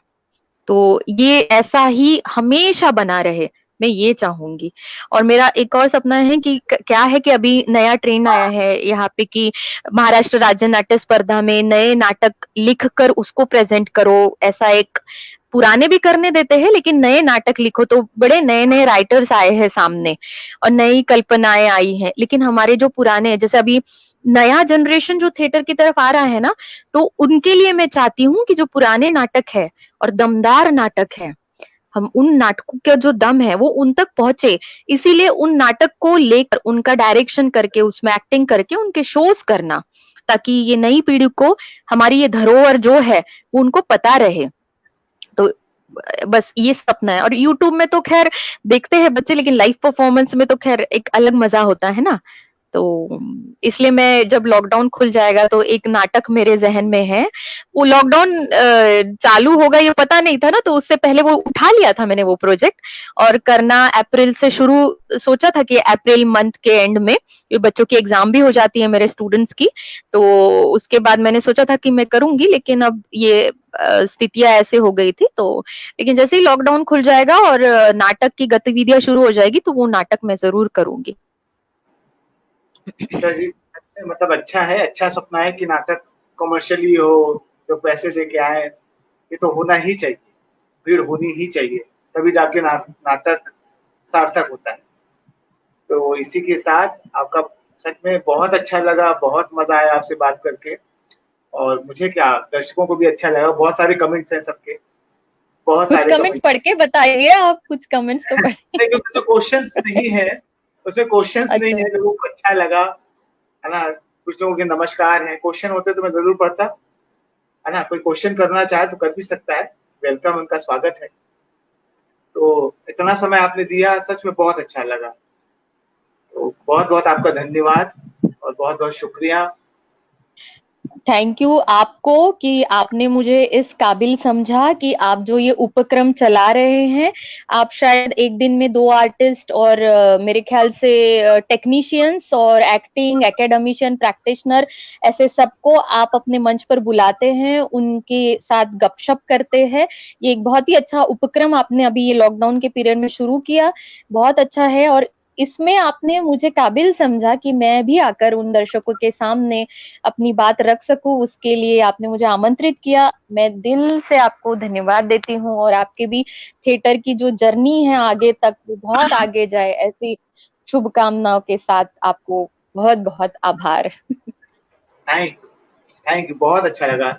[SPEAKER 2] तो ये ऐसा ही हमेशा बना रहे, मैं ये चाहूंगी। और मेरा एक और सपना है कि क्या है कि अभी नया ट्रेंड आया है यहाँ पे कि महाराष्ट्र राज्य नाट्य स्पर्धा में नए नाटक लिख कर उसको प्रेजेंट करो, ऐसा एक पुराने भी करने देते हैं लेकिन नए नाटक लिखो। तो बड़े नए नए राइटर्स आए हैं सामने और नई कल्पनाएं आई हैं, लेकिन हमारे जो पुराने हैं, जैसे अभी नया जनरेशन जो थिएटर की तरफ आ रहा है ना, तो उनके लिए मैं चाहती हूँ कि जो पुराने नाटक है और दमदार नाटक है, हम उन नाटकों का जो दम है वो उन तक पहुंचे। इसीलिए उन नाटक को लेकर उनका डायरेक्शन करके, उसमें एक्टिंग करके उनके शोज करना, ताकि ये नई पीढ़ी को हमारी ये धरोहर जो है वो उनको पता रहे। तो बस ये सपना है। और यूट्यूब में तो खैर देखते हैं बच्चे, लेकिन लाइव परफॉर्मेंस में तो खैर एक अलग मजा होता है ना। तो इसलिए मैं, जब लॉकडाउन खुल जाएगा तो एक नाटक मेरे जहन में है। वो लॉकडाउन चालू होगा ये पता नहीं था ना, तो उससे पहले वो उठा लिया था मैंने वो प्रोजेक्ट, और करना अप्रैल से शुरू सोचा था कि अप्रैल मंथ के एंड में, ये बच्चों की एग्जाम भी हो जाती है मेरे स्टूडेंट्स की, तो उसके बाद मैंने सोचा था कि मैं करूंगी। लेकिन अब ये स्थितियां ऐसे हो गई थी, तो लेकिन जैसे ही लॉकडाउन खुल जाएगा और नाटक की गतिविधियां शुरू हो जाएगी तो वो नाटक मैं जरूर करूंगी।
[SPEAKER 1] जी, मतलब अच्छा है, अच्छा सपना है कि नाटक कमर्शियली हो, जो पैसे दे के आए, ये तो होना ही चाहिए, भीड़ होनी ही चाहिए, तभी जाके नाटक सार्थक होता है। तो इसी के साथ आपका सच में बहुत अच्छा लगा, बहुत मजा आया आपसे बात करके। और मुझे क्या, दर्शकों को भी अच्छा लगा, बहुत सारे कमेंट्स हैं सबके, बहुत
[SPEAKER 2] कुछ
[SPEAKER 1] सारे
[SPEAKER 2] कमेंट्स
[SPEAKER 1] कमेंट्स।
[SPEAKER 2] पढ़ के बताइए, आप कुछ कमेंट्स तो पढ़िए।
[SPEAKER 1] क्योंकि तो क्वेश्चंस नहीं है, उसमें क्वेश्चंस नहीं
[SPEAKER 2] अच्छा।
[SPEAKER 1] है, लोगों को अच्छा लगा, है ना। कुछ लोगों के नमस्कार हैं, क्वेश्चन होते तो मैं जरूर पढ़ता, है ना। कोई क्वेश्चन करना चाहे तो कर भी सकता है, वेलकम, उनका स्वागत है। तो इतना समय आपने दिया, सच में बहुत अच्छा लगा। तो बहुत बहुत आपका धन्यवाद और बहुत बहुत शुक्रिया।
[SPEAKER 2] थैंक यू आपको कि आपने मुझे इस काबिल समझा कि आप जो ये उपक्रम चला रहे हैं, आप शायद एक दिन में 2 आर्टिस्ट और मेरे ख्याल से टेक्नीशियंस और एक्टिंग एकेडमिशियन प्रैक्टिशनर, ऐसे सबको आप अपने मंच पर बुलाते हैं, उनके साथ गपशप करते हैं। ये एक बहुत ही अच्छा उपक्रम आपने अभी ये लॉकडाउन के पीरियड में शुरू किया, बहुत अच्छा है। और इसमें आपने मुझे काबिल समझा कि मैं भी आकर उन दर्शकों के सामने अपनी बात रख सकूं, उसके लिए आपने मुझे आमंत्रित किया। मैं दिल से आपको धन्यवाद देती हूँ, और आपके भी थिएटर की जो जर्नी है आगे तक वो बहुत आगे जाए, ऐसी शुभकामनाओं के साथ आपको बहुत बहुत आभार।
[SPEAKER 1] थैंक यू, बहुत अच्छा लगा।